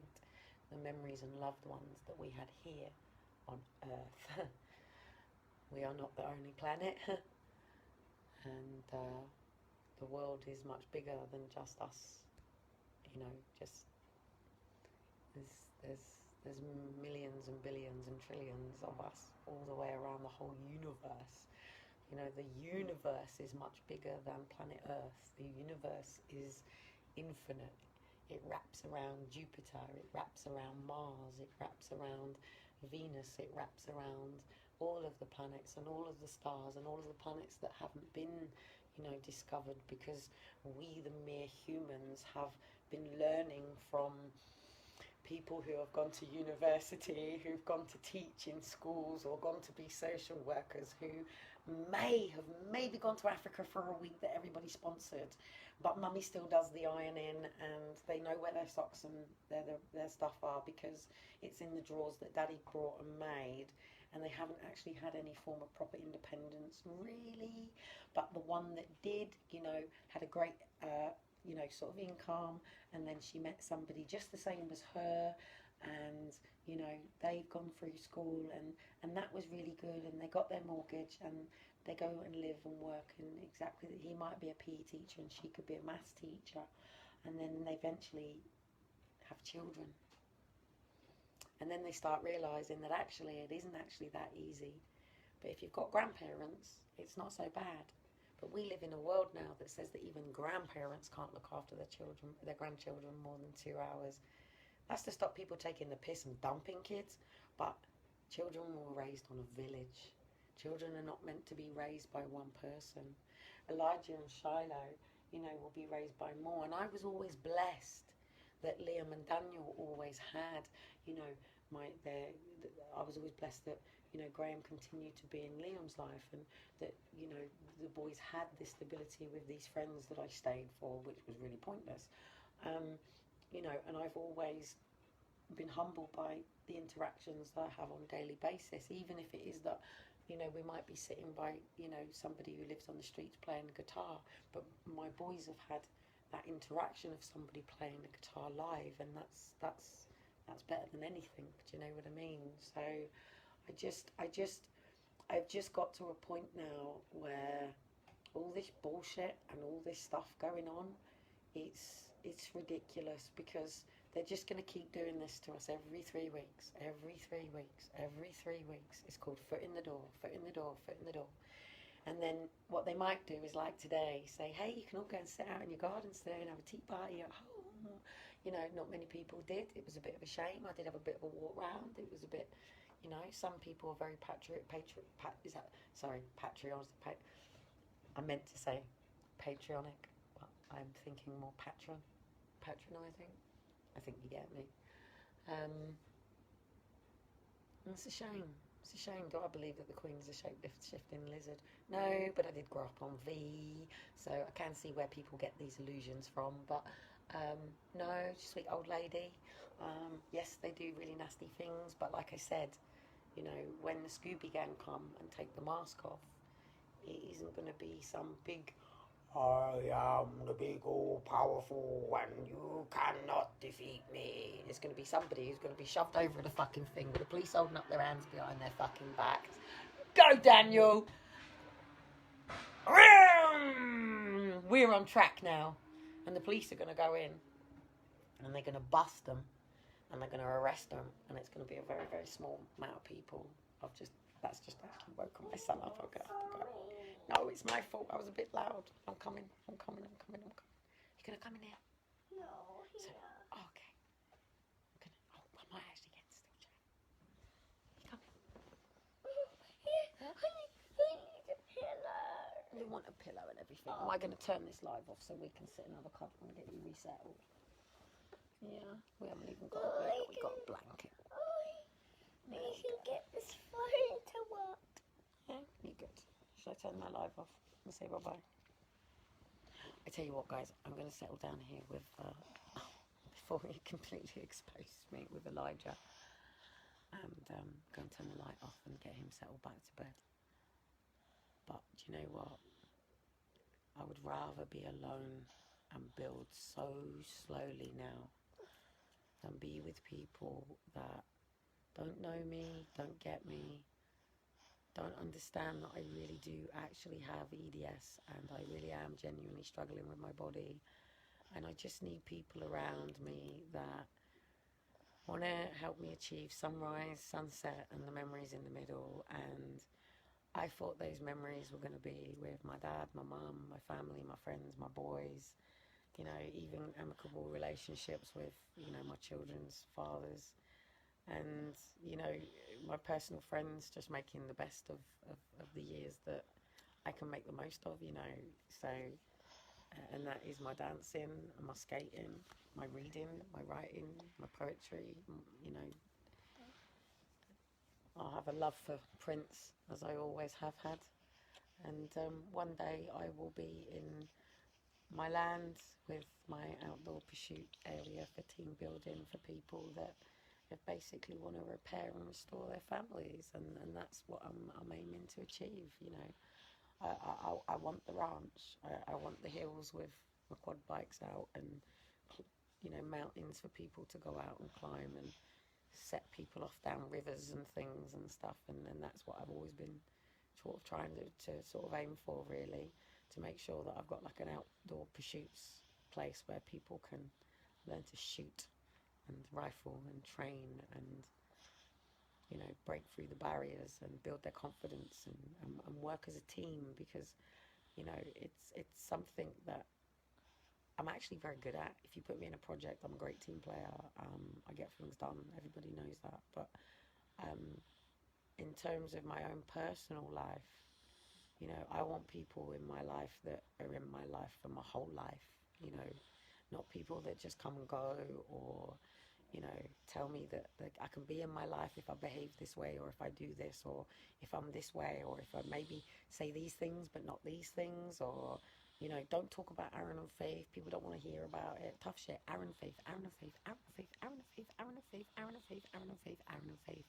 S1: the memories and loved ones that we had here on Earth. We are not the only planet, and the world is much bigger than just us. You know, just there's millions and billions and trillions of us all the way around the whole universe. You know, the universe is much bigger than planet Earth. The universe is infinite. It wraps around Jupiter, it wraps around Mars, it wraps around Venus, it wraps around all of the planets and all of the stars and all of the planets that haven't been, you know, discovered, because we, the mere humans, have been learning from people who have gone to university, who've gone to teach in schools or gone to be social workers, who may have maybe gone to Africa for a week that everybody sponsored, but mummy still does the ironing and they know where their socks and their stuff are because it's in the drawers that daddy brought and made, and they haven't actually had any form of proper independence, really. But the one that did, you know, had a great, you know, sort of income, and then she met somebody just the same as her, and, you know, they've gone through school, and that was really good, and they got their mortgage, and they go and live and work, and exactly, he might be a PE teacher, and she could be a maths teacher, and then they eventually have children. And then they start realising that actually it isn't actually that easy. But if you've got grandparents, it's not so bad. But we live in a world now that says that even grandparents can't look after their grandchildren more than 2 hours. That's to stop people taking the piss and dumping kids. But children were raised on a village. Children are not meant to be raised by one person. Elijah and Shiloh, you know, will be raised by more. And I was always blessed that Liam and Daniel always had, you know, I was always blessed that, you know, Graham continued to be in Liam's life, and that, you know, the boys had this stability with these friends that I stayed for, which was really pointless. You know, and I've always been humbled by the interactions that I have on a daily basis, even if it is that, you know, we might be sitting by, you know, somebody who lives on the streets playing a guitar, but my boys have had that interaction of somebody playing the guitar live, and that's better than anything. Do you know what I mean? So I've just got to a point now where all this bullshit and all this stuff going on, it's ridiculous, because they're just going to keep doing this to us every 3 weeks, every 3 weeks, every 3 weeks. It's called foot in the door, foot in the door, foot in the door. And then what they might do is, like today, say, hey, you can all go and sit out in your gardens today and have a tea party at home. You know, not many people did. It was a bit of a shame. I did have a bit of a walk round. It was a bit, you know, some people are very patriotic. I meant to say patronic, but I'm thinking more patronising. I think you get me. It's a shame. It's a shame. Do I believe that the Queen's a shape-shifting lizard? No, but I did grow up on V, so I can see where people get these illusions from. But no, sweet old lady. Yes, they do really nasty things, but like I said, you know, when the Scooby Gang come and take the mask off, it isn't going to be some big, I am the big all powerful and you cannot defeat me. It's going to be somebody who's going to be shoved over the fucking thing with the police holding up their hands behind their fucking backs. Go, Daniel! We're on track now. And the police are going to go in and they're going to bust them and they're going to arrest them, and it's going to be a very, very small amount of people. I've That's just actually woken my son up. I'm going to have to go. No, it's my fault. I was a bit loud. I'm coming. I'm coming. I'm coming. I'm coming. You're going to come in here?
S2: No, here.
S1: So, oh, okay. I might actually get still chat. You coming?
S2: I need a pillow.
S1: You want a pillow and everything. Am I going to turn this live off so we can sit in another cup and get you resettled? Yeah, we haven't even got a bed. We've got a blanket.
S2: We can get this phone to work.
S1: Yeah, you good. Should I turn my live off and say bye-bye? I tell you what, guys, I'm going to settle down here with, before he completely exposed me, with Elijah. And go and turn the light off and get him settled back to bed. But do you know what? I would rather be alone and build so slowly now than be with people that don't know me, don't get me, don't understand that I really do actually have EDS and I really am genuinely struggling with my body. And I just need people around me that want to help me achieve sunrise, sunset, and the memories in the middle. And I thought those memories were going to be with my dad, my mum, my family, my friends, my boys, you know, even amicable relationships with, you know, my children's fathers. And, you know, my personal friends, just making the best of the years that I can make the most of, you know. So, and that is my dancing, my skating, my reading, my writing, my poetry, you know. I have a love for Prince, as I always have had. And one day I will be in my land with my outdoor pursuit area for team building for people that basically want to repair and restore their families, and that's what I'm aiming to achieve. You know, I want the ranch. I want the hills with my quad bikes out, and you know, mountains for people to go out and climb, and set people off down rivers and things and stuff. And that's what I've always been sort of trying to sort of aim for, really, to make sure that I've got like an outdoor pursuits place where people can learn to shoot and rifle and train and, you know, break through the barriers and build their confidence and work as a team, because, you know, it's something that I'm actually very good at. If you put me in a project, I'm a great team player. I get things done. Everybody knows that. But in terms of my own personal life, you know, I want people in my life that are in my life for my whole life, you know, not people that just come and go, or, you know, tell me that I can be in my life if I behave this way, or if I do this, or if I'm this way, or if I maybe say these things but not these things, or, you know, don't talk about Aaron and Faith. People don't want to hear about it. Tough shit. Aaron and Faith, Aaron and Faith, Aaron and Faith, Aaron and Faith, Aaron and Faith, Aaron and Faith, Aaron and Faith, Aaron and Faith.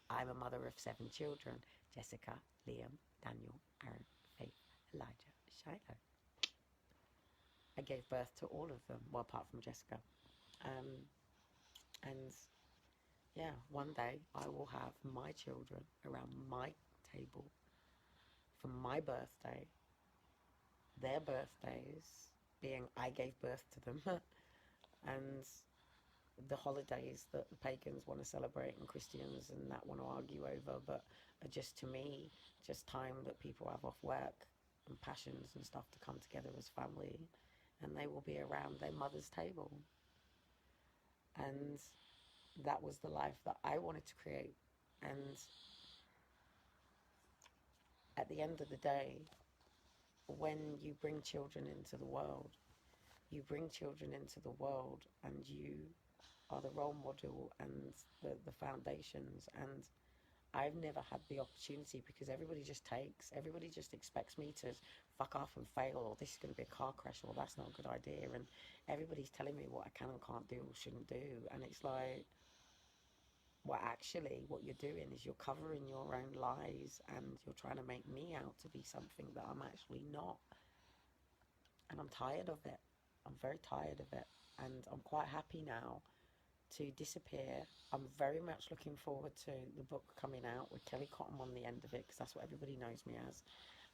S1: I'm a mother of 7 children. Jessica, Liam, Daniel, Aaron, Faith, Elijah, Shiloh. I gave birth to all of them, well, apart from Jessica. And yeah, one day I will have my children around my table for my birthday, their birthdays being I gave birth to them, and the holidays that the pagans want to celebrate and Christians and that want to argue over, but are just, to me, just time that people have off work and passions and stuff to come together as family, and they will be around their mother's table. And that was the life that I wanted to create. And at the end of the day, when you bring children into the world, you bring children into the world and you are the role model and the foundations. And I've never had the opportunity, because everybody just expects me to fuck off and fail, or this is going to be a car crash, or that's not a good idea. And everybody's telling me what I can and can't do or shouldn't do. And it's like, well, actually, what you're doing is you're covering your own lies, and you're trying to make me out to be something that I'm actually not. And I'm tired of it. I'm very tired of it. And I'm quite happy now to disappear. I'm very much looking forward to the book coming out with Kelly Cotton on the end of it, because that's what everybody knows me as.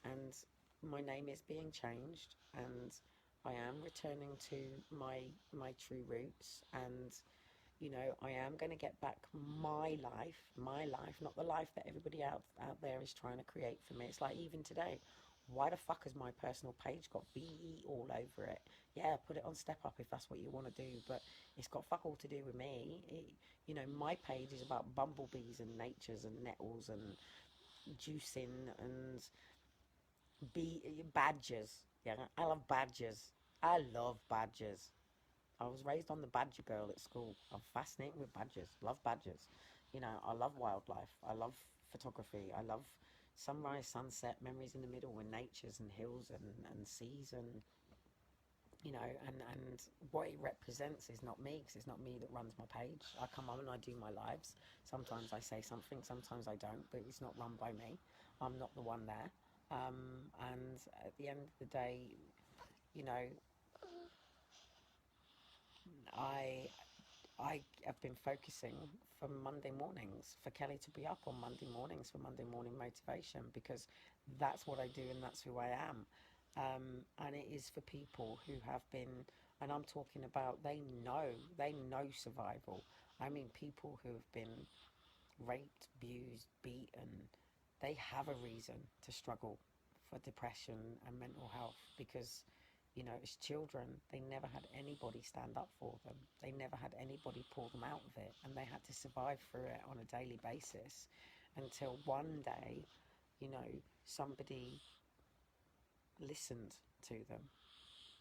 S1: And my name is being changed, and I am returning to my true roots. And
S3: You know, I am going to get back my life, not the life that everybody out there is trying to create for me. It's like even today, why the fuck has my personal page got BE all over it? Yeah, put it on Step Up if that's what you want to do, but it's got fuck all to do with me. You know, my page is about bumblebees and natures and nettles and juicing and badgers. Yeah, I love badgers. I love badgers. I was raised on the badger girl at school. I'm fascinated with badgers. Love badgers. You know, I love wildlife. I love photography. I love sunrise, sunset, memories in the middle, and natures and hills and seas and you know, and what it represents is not me, because it's not me that runs my page. I come on and I do my lives. Sometimes I say something, sometimes I don't, but it's not run by me. I'm not the one there. And at the end of the day, you know, I I have been focusing for Monday mornings, for Kelly to be up on Monday mornings for Monday morning motivation, because that's what I do and that's who I am. And it is for people who have been, and I'm talking about, they know survival. I mean, people who have been raped, abused, beaten, they have a reason to struggle for depression and mental health because, you know, as children, they never had anybody stand up for them. They never had anybody pull them out of it, and they had to survive through it on a daily basis until one day, you know, somebody listened to them,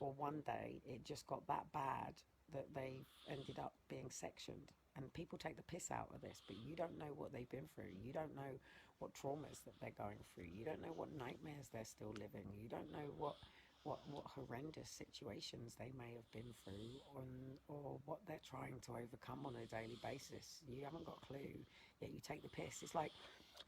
S3: or one day it just got that bad that they ended up being sectioned. And people take the piss out of this, but you don't know what they've been through. You don't know what traumas that they're going through. You don't know what nightmares they're still living. You don't know what horrendous situations they may have been through, or what they're trying to overcome on a daily basis. You haven't got a clue, yet you take the piss. It's like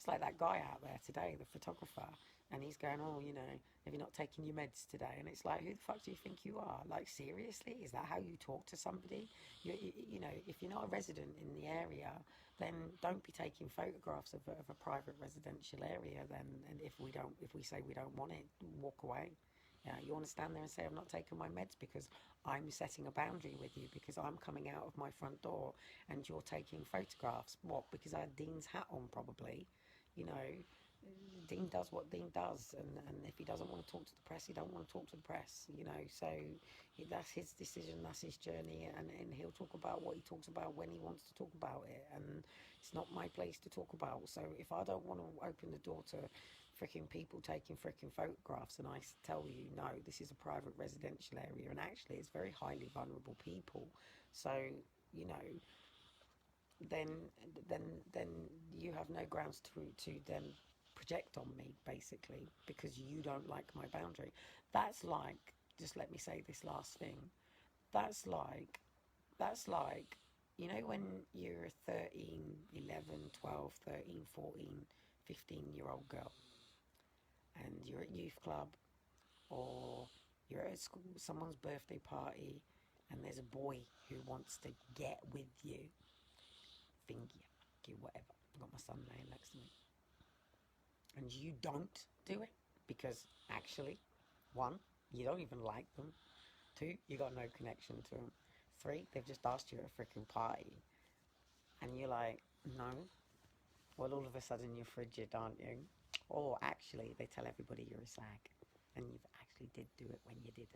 S3: that guy out there today, the photographer, and he's going, oh, you know, have you not taken your meds today? And it's like, who the fuck do you think you are? Like, seriously? Is that how you talk to somebody? You know, if you're not a resident in the area, then don't be taking photographs of a private residential area then. And if we say we don't want it, walk away. Yeah, you want to stand there and say, I'm not taking my meds because I'm setting a boundary with you, because I'm coming out of my front door and you're taking photographs. What? Because I had Dean's hat on, probably. You know, Dean does what Dean does, and if he doesn't want to talk to the press, he don't want to talk to the press, you know, so that's his decision, that's his journey, and he'll talk about what he talks about when he wants to talk about it, and it's not my place to talk about. So if I don't want to open the door to freaking people taking freaking photographs, and I tell you, no, this is a private residential area, and actually it's very highly vulnerable people, so, you know, then then you have no grounds to then project on me, basically, because you don't like my boundary. That's like, just let me say this last thing, that's like you know, when you're a 13, 11, 12, 13, 14, 15-year-old girl, and you're at youth club, or you're at school, someone's birthday party, and there's a boy who wants to get with you, finger you, whatever. I've got my son laying next to me. And you don't do it because actually, one, you don't even like them. Two, you got no connection to them. Three, they've just asked you at a freaking party. And you're like, no. Well, all of a sudden you're frigid, aren't you? Or actually, they tell everybody you're a sag. And you actually did do it when you didn't.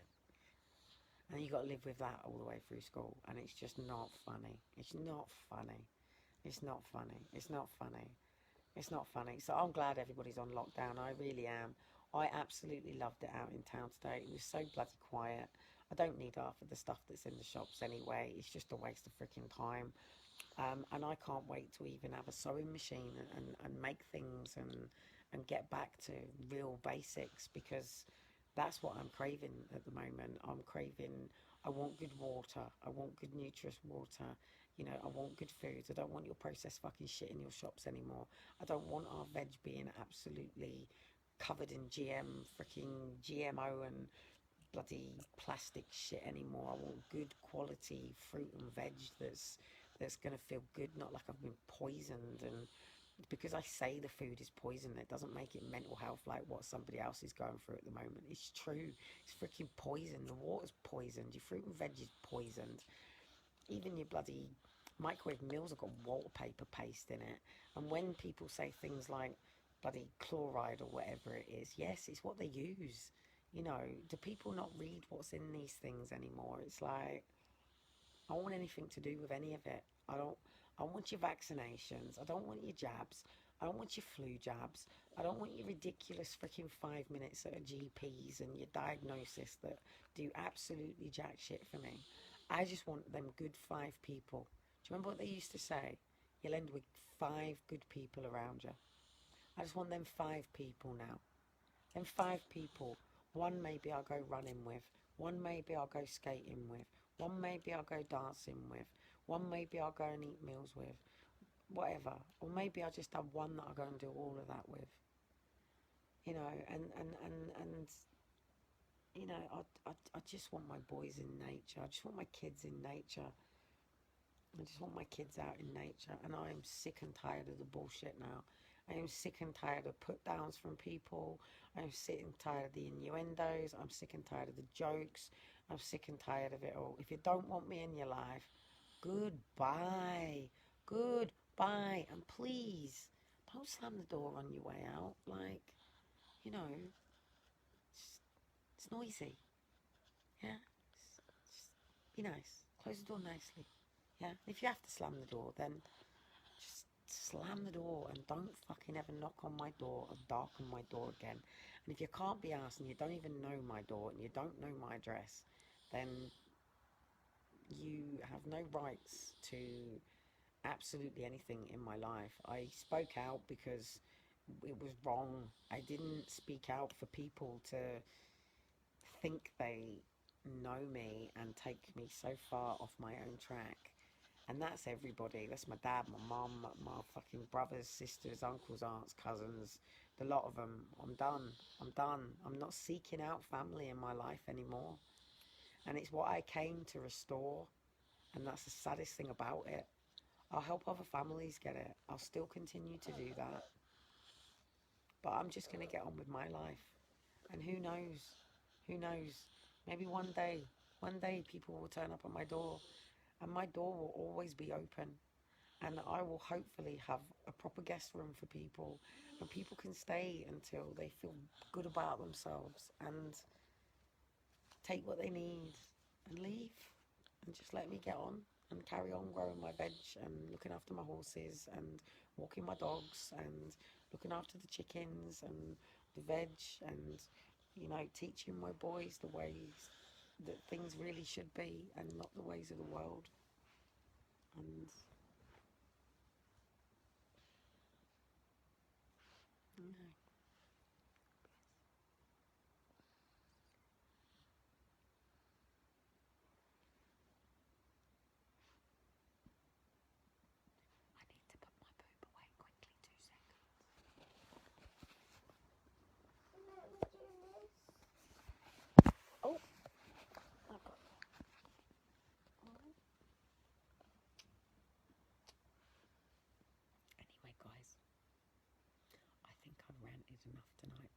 S3: And you got to live with that all the way through school. And it's just not funny. It's not funny. It's not funny. It's not funny. It's not funny. So I'm glad everybody's on lockdown. I really am. I absolutely loved it out in town today. It was so bloody quiet. I don't need half of the stuff that's in the shops anyway. It's just a waste of freaking time. And I can't wait to even have a sewing machine and make things and get back to real basics, because that's what I'm craving at the moment. I'm craving, I want good water. I want good nutritious water. You know, I want good foods. I don't want your processed fucking shit in your shops anymore. I don't want our veg being absolutely covered in freaking GMO and bloody plastic shit anymore. I want good quality fruit and veg that's going to feel good, not like I've been poisoned. And because I say the food is poison, it doesn't make it mental health like what somebody else is going through at the moment. It's true. It's freaking poison. The water's poisoned. Your fruit and veg is poisoned. Even your bloody microwave meals have got wallpaper paste in it. And when people say things like bloody chloride or whatever it is, yes, it's what they use. You know, do people not read what's in these things anymore? It's like, I don't want anything to do with any of it. I want your vaccinations. I don't want your jabs. I don't want your flu jabs. I don't want your ridiculous freaking 5 minutes at a GP's and your diagnosis that do absolutely jack shit for me. I just want them good 5 people. Do you remember what they used to say? You'll end with 5 good people around you. I just want them 5 people now. Them 5 people. One maybe I'll go running with. One maybe I'll go skating with. One maybe I'll go dancing with. One maybe I'll go and eat meals with. Whatever. Or maybe I'll just have one that I'll go and do all of that with. You know, and you know, I just want my boys in nature. I just want my kids in nature. I just want my kids out in nature. And I am sick and tired of the bullshit now. I am sick and tired of put downs from people. I am sick and tired of the innuendos. I'm sick and tired of the jokes. I'm sick and tired of it all. If you don't want me in your life, goodbye. Goodbye. And please, don't slam the door on your way out. Like, you know, it's noisy. Yeah? Just be nice. Close the door nicely. Yeah? If you have to slam the door, then just slam the door and don't fucking ever knock on my door or darken my door again. And if you can't be asked and you don't even know my door and you don't know my address, then you have no rights to absolutely anything in my life. I spoke out because it was wrong. I didn't speak out for people to think they know me and take me so far off my own track. And that's everybody. That's my dad, my mum, my fucking brothers, sisters, uncles, aunts, cousins, the lot of them. I'm done. I'm done. I'm not seeking out family in my life anymore. And it's what I came to restore. And that's the saddest thing about it. I'll help other families get it. I'll still continue to do that. But I'm just going to get on with my life. And who knows? Who knows? Maybe one day people will turn up at my door. And my door will always be open. And I will hopefully have a proper guest room for people. And people can stay until they feel good about themselves. And take what they need and leave. And just let me get on and carry on growing my veg and looking after my horses and walking my dogs and looking after the chickens and the veg and, you know, teaching my boys the ways that things really should be and not the ways of the world. And you know, I need to put my poop away quickly, 2 seconds. Oh, I've got that. Anyway, guys, I think I've ranted enough tonight.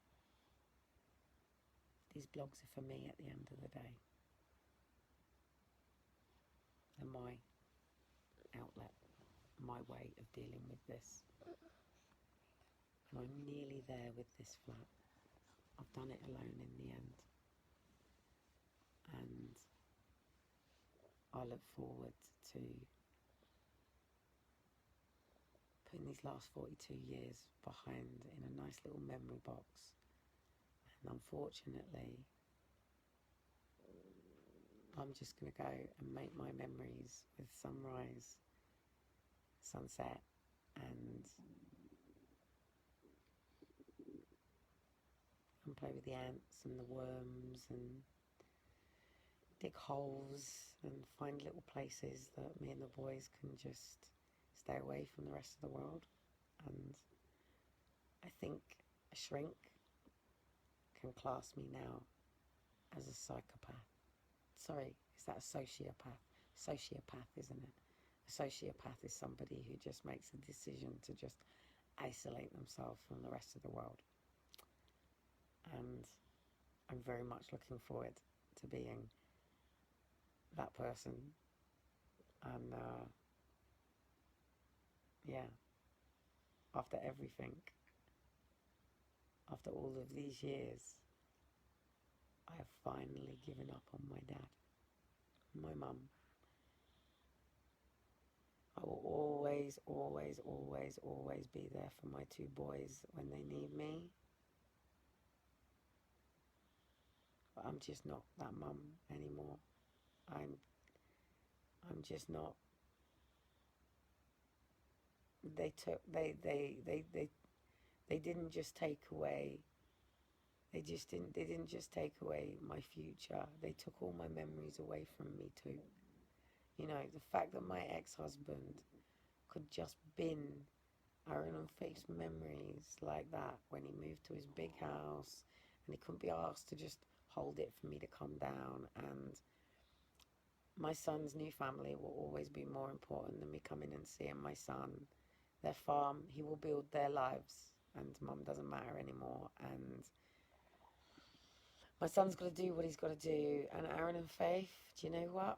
S3: These blogs are for me at the end of the day. They're my outlet, my way of dealing with this. And I'm nearly there with this flat. I've done it alone in the end. And I look forward to putting these last 42 years behind in a nice little memory box. And unfortunately, I'm just going to go and make my memories with sunrise, sunset, and play with the ants and the worms and dig holes and find little places that me and the boys can just stay away from the rest of the world. And I think a shrink can class me now as a psychopath. Sorry, is that a sociopath? Sociopath, isn't it? A sociopath is somebody who just makes a decision to just isolate themselves from the rest of the world. And I'm very much looking forward to being that person. And Yeah, after everything, after all of these years, I have finally given up on my dad, my mum. I will always, always, always, always be there for my two boys when they need me. But I'm just not that mum anymore. I'm just not. They didn't just take away. They didn't just take away my future. They took all my memories away from me too. You know, the fact that my ex-husband could just bin Aaron and Faith's memories like that when he moved to his big house and he couldn't be asked to just hold it for me to come down, and my son's new family will always be more important than me coming and seeing my son. Their farm, he will build their lives, and mum doesn't matter anymore, and my son's got to do what he's got to do. And Aaron and Faith, do you know what?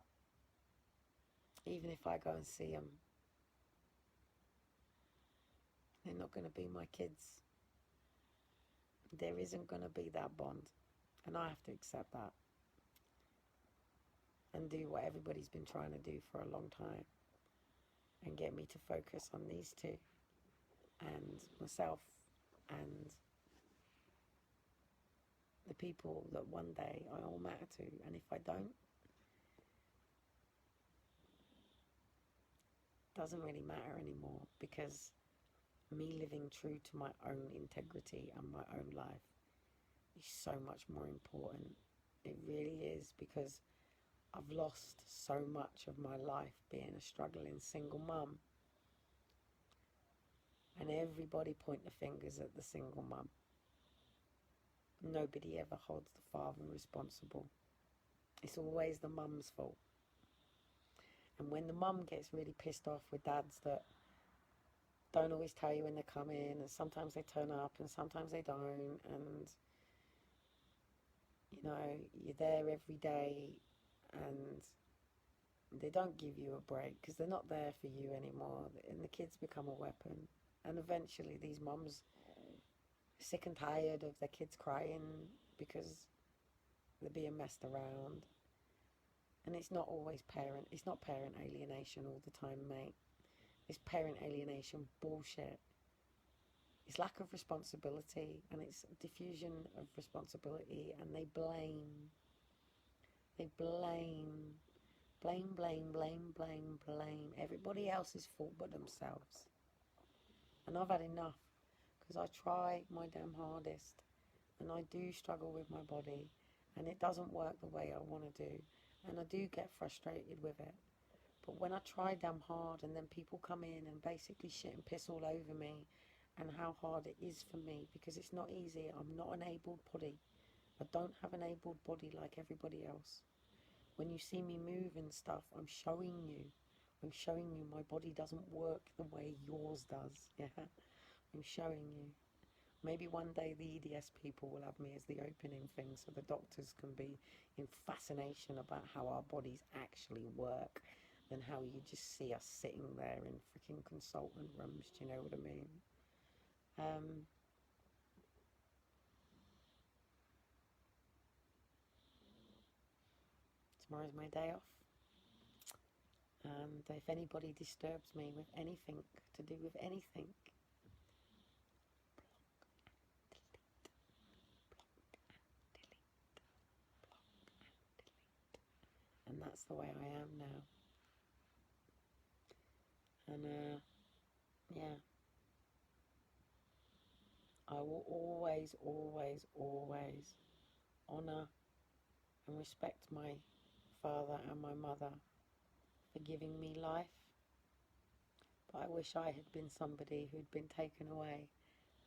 S3: Even if I go and see them, they're not going to be my kids. There isn't going to be that bond. And I have to accept that. And do what everybody's been trying to do for a long time. And get me to focus on these two. And myself. And the people that one day I all matter to. And if I don't, it doesn't really matter anymore. Because me living true to my own integrity and my own life is so much more important. It really is, because I've lost so much of my life being a struggling single mum. And everybody point the fingers at the single mum. Nobody ever holds the father responsible. It's always the mum's fault. And when the mum gets really pissed off with dads that don't always tell you when they're coming, and sometimes they turn up and sometimes they don't, and you know, you're there every day and they don't give you a break because they're not there for you anymore, and the kids become a weapon. And eventually these mums are sick and tired of their kids crying because they're being messed around. And it's not parent alienation all the time, mate. It's parent alienation bullshit. It's lack of responsibility, and it's diffusion of responsibility, and they blame. They blame. Blame, blame, blame, blame, blame. Everybody else's fault but themselves. And I've had enough, because I try my damn hardest, and I do struggle with my body, and it doesn't work the way I want to do, and I do get frustrated with it. But when I try damn hard and then people come in and basically shit and piss all over me and how hard it is for me, because it's not easy. I'm not an able body. I don't have an able body like everybody else. When you see me move and stuff, I'm showing you. I'm showing you my body doesn't work the way yours does. Yeah, I'm showing you. Maybe one day the EDS people will have me as the opening thing so the doctors can be in fascination about how our bodies actually work than how you just see us sitting there in freaking consultant rooms. Do you know what I mean? Tomorrow's my day off. And if anybody disturbs me with anything to do with anything, and that's the way I am now. And yeah, I will always, always, always honour and respect my father and my mother for giving me life. But I wish I had been somebody who'd been taken away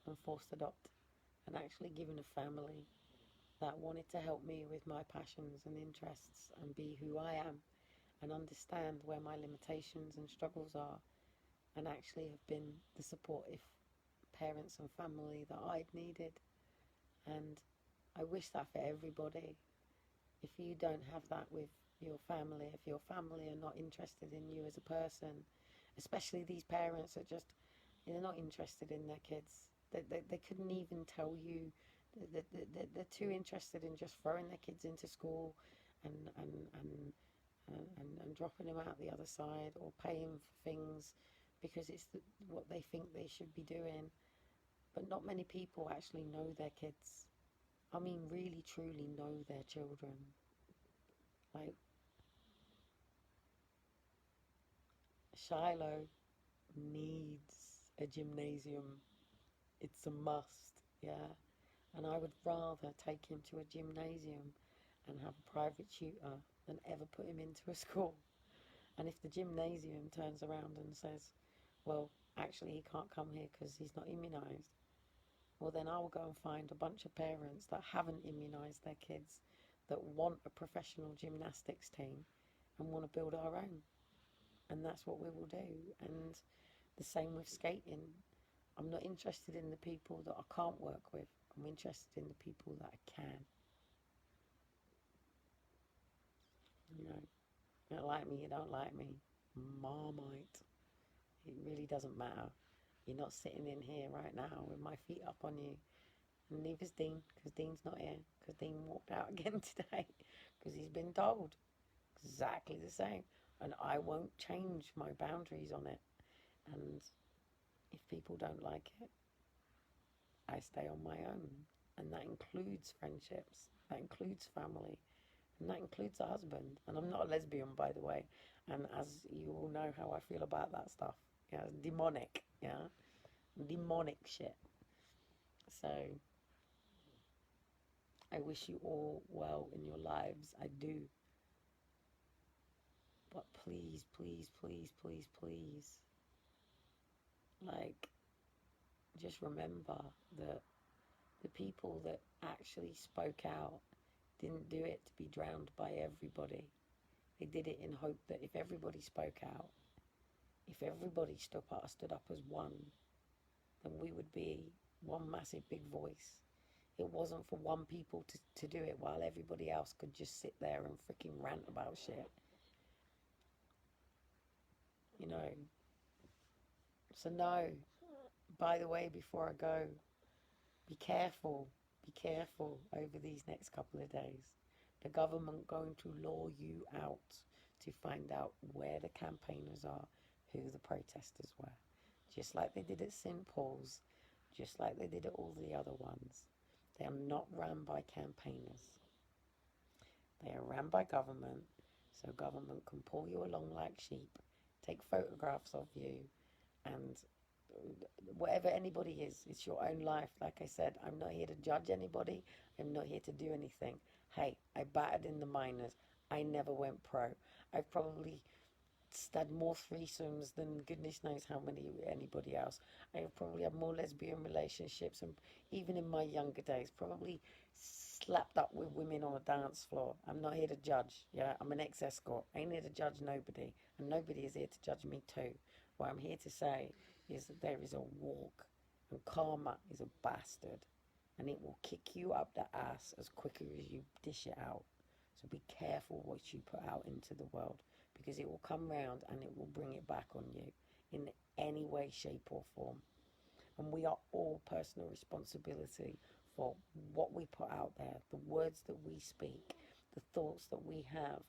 S3: and forced to adopt, and actually given a family that wanted to help me with my passions and interests and be who I am and understand where my limitations and struggles are, and actually have been the supportive parents and family that I'd needed. And I wish that for everybody. If you don't have that with your family, if your family are not interested in you as a person especially these parents that just, they're not interested in their kids. They couldn't even tell you. They're too interested in just throwing their kids into school and and and and dropping them out the other side, or paying for things because it's what they think they should be doing. But not many people actually know their kids. I mean, really, truly know their children. Like, Shiloh needs a gymnasium. It's a must, yeah. And I would rather take him to a gymnasium and have a private tutor than ever put him into a school. And if the gymnasium turns around and says, well, actually he can't come here because he's not immunised, well then I will go and find a bunch of parents that haven't immunised their kids, that want a professional gymnastics team and want to build our own. And that's what we will do. And the same with skating. I'm not interested in the people that I can't work with. I'm interested in the people that I can. You know, you don't like me, you don't like me. Marmite. It really doesn't matter. You're not sitting in here right now with my feet up on you. And neither's Dean, because Dean's not here. Because Dean walked out again today. Because he's been told exactly the same. And I won't change my boundaries on it. And if people don't like it, I stay on my own. And that includes friendships. That includes family. And that includes a husband. And I'm not a lesbian, by the way. And as you all know how I feel about that stuff. Yeah, it's demonic. Yeah, demonic shit. So I wish you all well in your lives. I do. But please, please, please, please, please, like, just remember that the people that actually spoke out didn't do it to be drowned by everybody. They did it in hope that if everybody spoke out, if everybody stood up as one, then we would be one massive big voice. It wasn't for one people to do it while everybody else could just sit there and freaking rant about shit. You know. So no, by the way, before I go, be careful over these next couple of days. The government going to law you out to find out where the campaigners are, who the protesters were. Just like they did at St. Paul's, just like they did at all the other ones. They are not run by campaigners. They are run by government, so government can pull you along like sheep, take photographs of you, and whatever anybody is, it's your own life. Like I said, I'm not here to judge anybody. I'm not here to do anything. Hey, I battered in the minors. I never went pro. I've probably had more threesomes than goodness knows how many anybody else. I've probably had more lesbian relationships, and even in my younger days, probably slapped up with women on a dance floor. I'm not here to judge. Yeah, I'm an ex-escort. I ain't here to judge nobody, and nobody is here to judge me too. What I'm here to say is that there is a walk, and karma is a bastard, and it will kick you up the ass as quicker as you dish it out. So be careful what you put out into the world, because it will come round and it will bring it back on you in any way, shape or form. And we are all personal responsibility for what we put out there, the words that we speak, the thoughts that we have,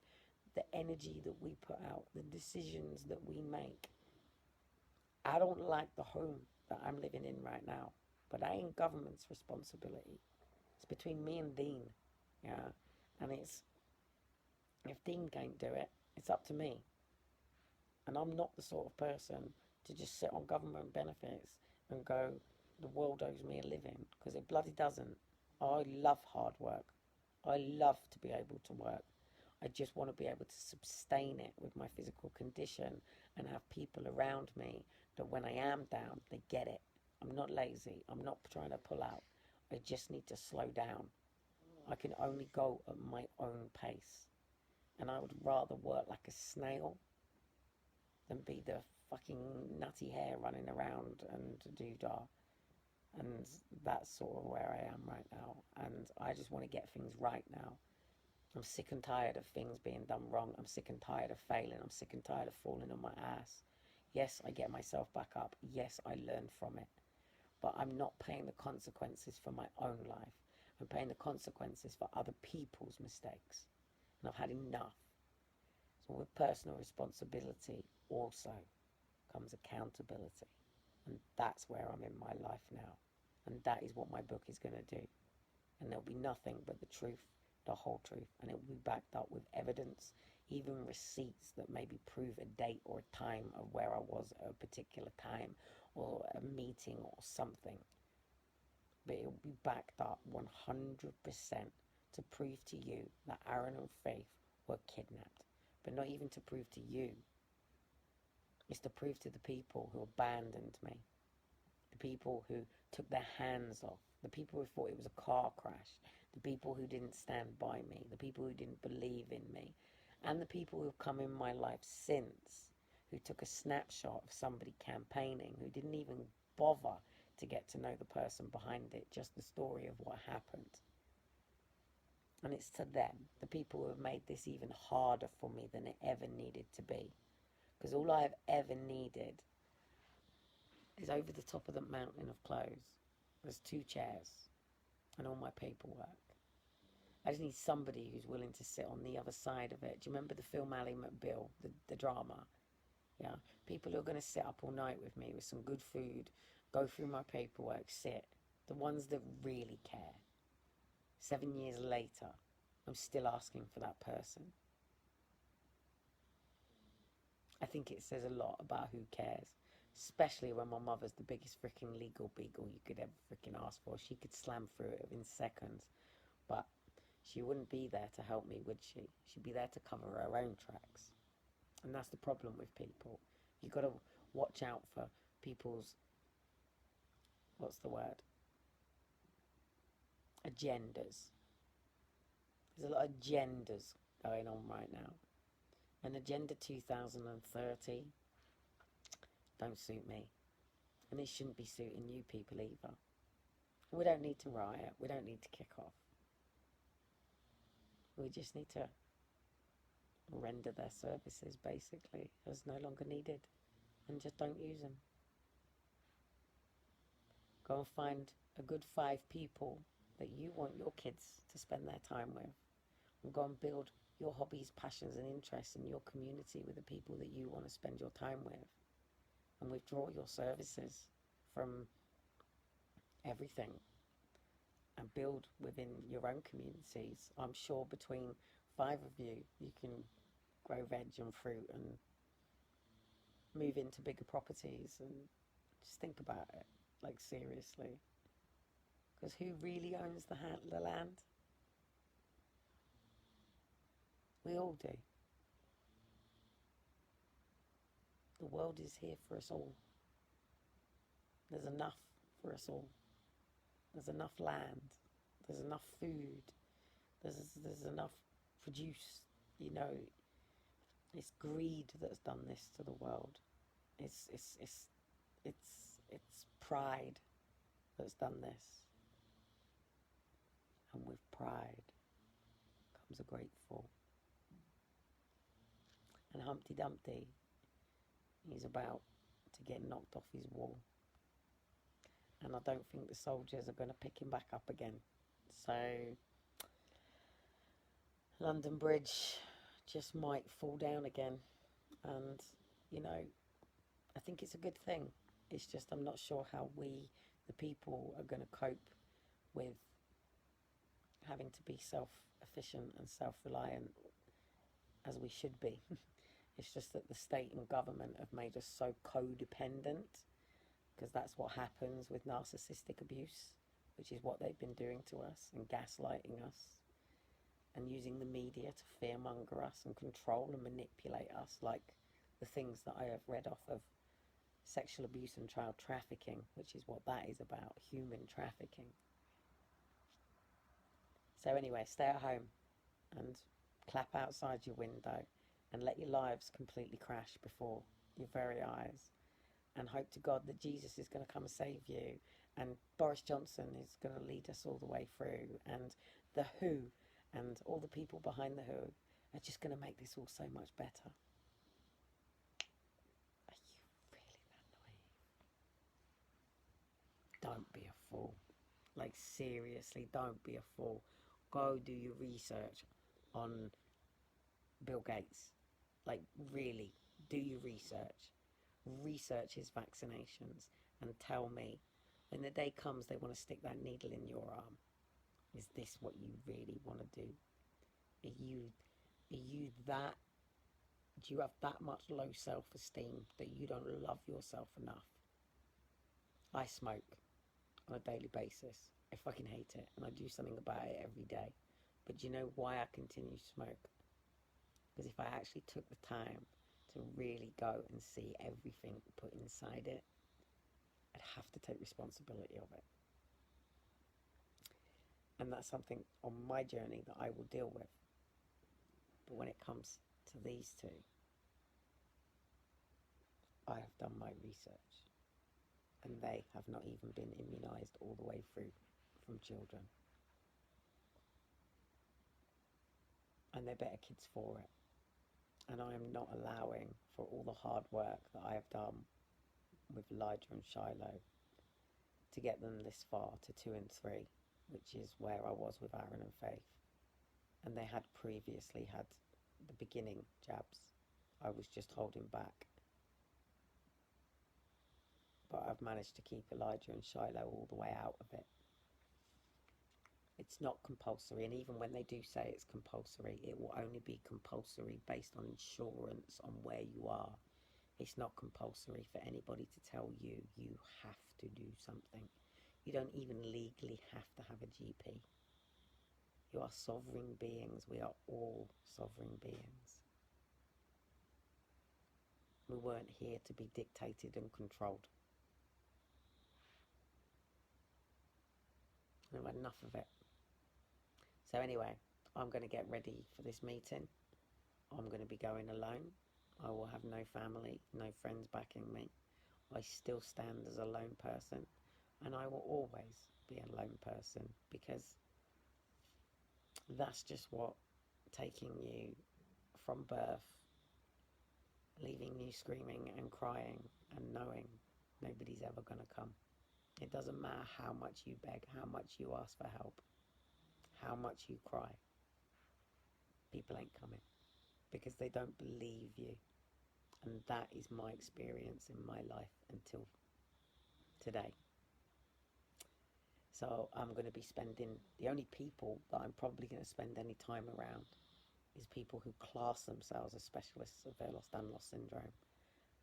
S3: the energy that we put out, the decisions that we make. I don't like the home that I'm living in right now, but that ain't government's responsibility. It's between me and Dean, yeah. And it's, if Dean can't do it, it's up to me. And I'm not the sort of person to just sit on government benefits and go, the world owes me a living, because it bloody doesn't. I love hard work. I love to be able to work. I just want to be able to sustain it with my physical condition and have people around me that when I am down, they get it. I'm not lazy. I'm not trying to pull out. I just need to slow down. I can only go at my own pace. And I would rather work like a snail than be the fucking nutty hair running around and doodah. And that's sort of where I am right now. And I just want to get things right now. I'm sick and tired of things being done wrong. I'm sick and tired of failing. I'm sick and tired of falling on my ass. Yes, I get myself back up. Yes, I learn from it. But I'm not paying the consequences for my own life. I'm paying the consequences for other people's mistakes. And I've had enough. So with personal responsibility also comes accountability. And that's where I'm in my life now. And that is what my book is going to do. And there'll be nothing but the truth, the whole truth. And it will be backed up with evidence, even receipts that maybe prove a date or a time of where I was at a particular time or a meeting or something. But it will be backed up 100% to prove to you that Aaron and Faith were kidnapped. But not even to prove to you. It's to prove to the people who abandoned me. The people who took their hands off. The people who thought it was a car crash. The people who didn't stand by me. The people who didn't believe in me. And the people who've come in my life since, who took a snapshot of somebody campaigning, who didn't even bother to get to know the person behind it, just the story of what happened. And it's to them, the people who have made this even harder for me than it ever needed to be. Because all I have ever needed is over the top of the mountain of clothes. There's 2 chairs and all my paperwork. I just need somebody who's willing to sit on the other side of it. Do you remember the film Ally McBeal, the drama? Yeah, people who are going to sit up all night with me with some good food, go through my paperwork, sit. The ones that really care. 7 years later, I'm still asking for that person. I think it says a lot about who cares. Especially when my mother's the biggest freaking legal beagle you could ever freaking ask for. She could slam through it in seconds. But she wouldn't be there to help me, would she? She'd be there to cover her own tracks. And that's the problem with people. You've got to watch out for people's, what's the word? Agendas. There's a lot of agendas going on right now. And Agenda 2030 don't suit me. And it shouldn't be suiting you people either. We don't need to riot. We don't need to kick off. We just need to render their services, basically, as no longer needed. And just don't use them. Go and find a good 5 people that you want your kids to spend their time with. And go and build your hobbies, passions and interests in your community with the people that you want to spend your time with. And withdraw your services from everything. And build within your own communities. I'm sure between 5 of you, you can grow veg and fruit and move into bigger properties and just think about it, like seriously. Because who really owns the land? We all do. The world is here for us all. There's enough for us all. There's enough land. There's enough food. There's enough produce. You know, it's greed that's done this to the world. It's pride that's done this. And with pride comes a great fall. And Humpty Dumpty, he's about to get knocked off his wall. And I don't think the soldiers are going to pick him back up again. So, London Bridge just might fall down again. And, you know, I think it's a good thing. It's just I'm not sure how we, the people, are going to cope with having to be self-efficient and self-reliant as we should be. It's just that the state and government have made us so codependent, because that's what happens with narcissistic abuse, which is what they've been doing to us and gaslighting us and using the media to fearmonger us and control and manipulate us, like the things that I have read off of sexual abuse and child trafficking, which is what that is about, human trafficking. So anyway, stay at home and clap outside your window and let your lives completely crash before your very eyes, and hope to God that Jesus is going to come and save you, and Boris Johnson is going to lead us all the way through, and the WHO and all the people behind the WHO are just going to make this all so much better. don't be a fool. Like, seriously, don't be a fool. Go do your research on Bill Gates. Like, really, do your research. Research his vaccinations and tell me, when the day comes they want to stick that needle in your arm, is this what you really want to do? Are you that, do you have that much low self-esteem that you don't love yourself enough? I smoke on a daily basis. I fucking hate it, and I do something about it every day. But do you know why I continue to smoke? Because if I actually took the time to really go and see everything put inside it, I'd have to take responsibility of it. And that's something on my journey that I will deal with. But when it comes to these two, I have done my research, and they have not even been immunised all the way through from children. And they're better kids for it. And I am not allowing for all the hard work that I have done with Elijah and Shiloh to get them this far to 2 and 3, which is where I was with Aaron and Faith. And they had previously had the beginning jabs. I was just holding back. But I've managed to keep Elijah and Shiloh all the way out of it. It's not compulsory, and even when they do say it's compulsory, it will only be compulsory based on insurance on where you are. It's not compulsory for anybody to tell you you have to do something. You don't even legally have to have a GP. You are sovereign beings. We are all sovereign beings. We weren't here to be dictated and controlled. I've had enough of it. So anyway, I'm going to get ready for this meeting. I'm going to be going alone. I will have no family, no friends backing me. I still stand as a lone person, and I will always be a lone person, because that's just what taking you from birth, leaving you screaming and crying and knowing nobody's ever going to come. It doesn't matter how much you beg, how much you ask for help, how much you cry. People ain't coming because they don't believe you. And that is my experience in my life until today. So I'm going to be spending, the only people that I'm probably going to spend any time around is people who class themselves as specialists of Ehlers-Danlos syndrome.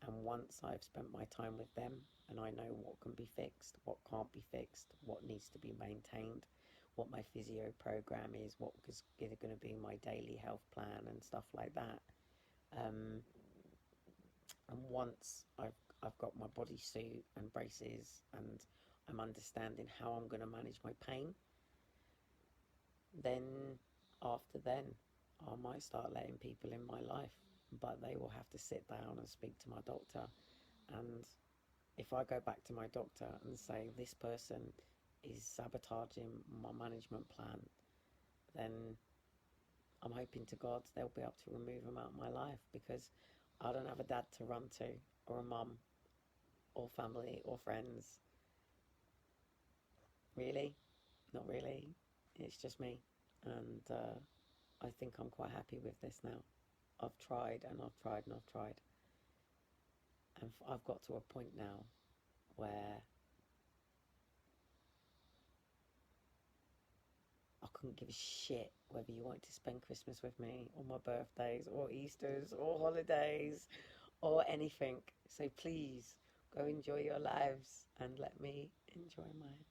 S3: And once I've spent my time with them and I know what can be fixed, what can't be fixed, what needs to be maintained, what my physio program is, what is going to be my daily health plan and stuff like that. And once I've got my bodysuit and braces and I'm understanding how I'm going to manage my pain, then after then I might start letting people in my life, but they will have to sit down and speak to my doctor. And if I go back to my doctor and say this person is sabotaging my management plan, then I'm hoping to God they'll be able to remove them out of my life, because I don't have a dad to run to, or a mum, or family, or friends. Really? Not really. It's just me. And I think I'm quite happy with this now. I've tried and I've tried and I've tried. And I've got to a point now where I couldn't give a shit whether you wanted to spend Christmas with me, or my birthdays, or Easters, or holidays, or anything. So please, go enjoy your lives and let me enjoy mine.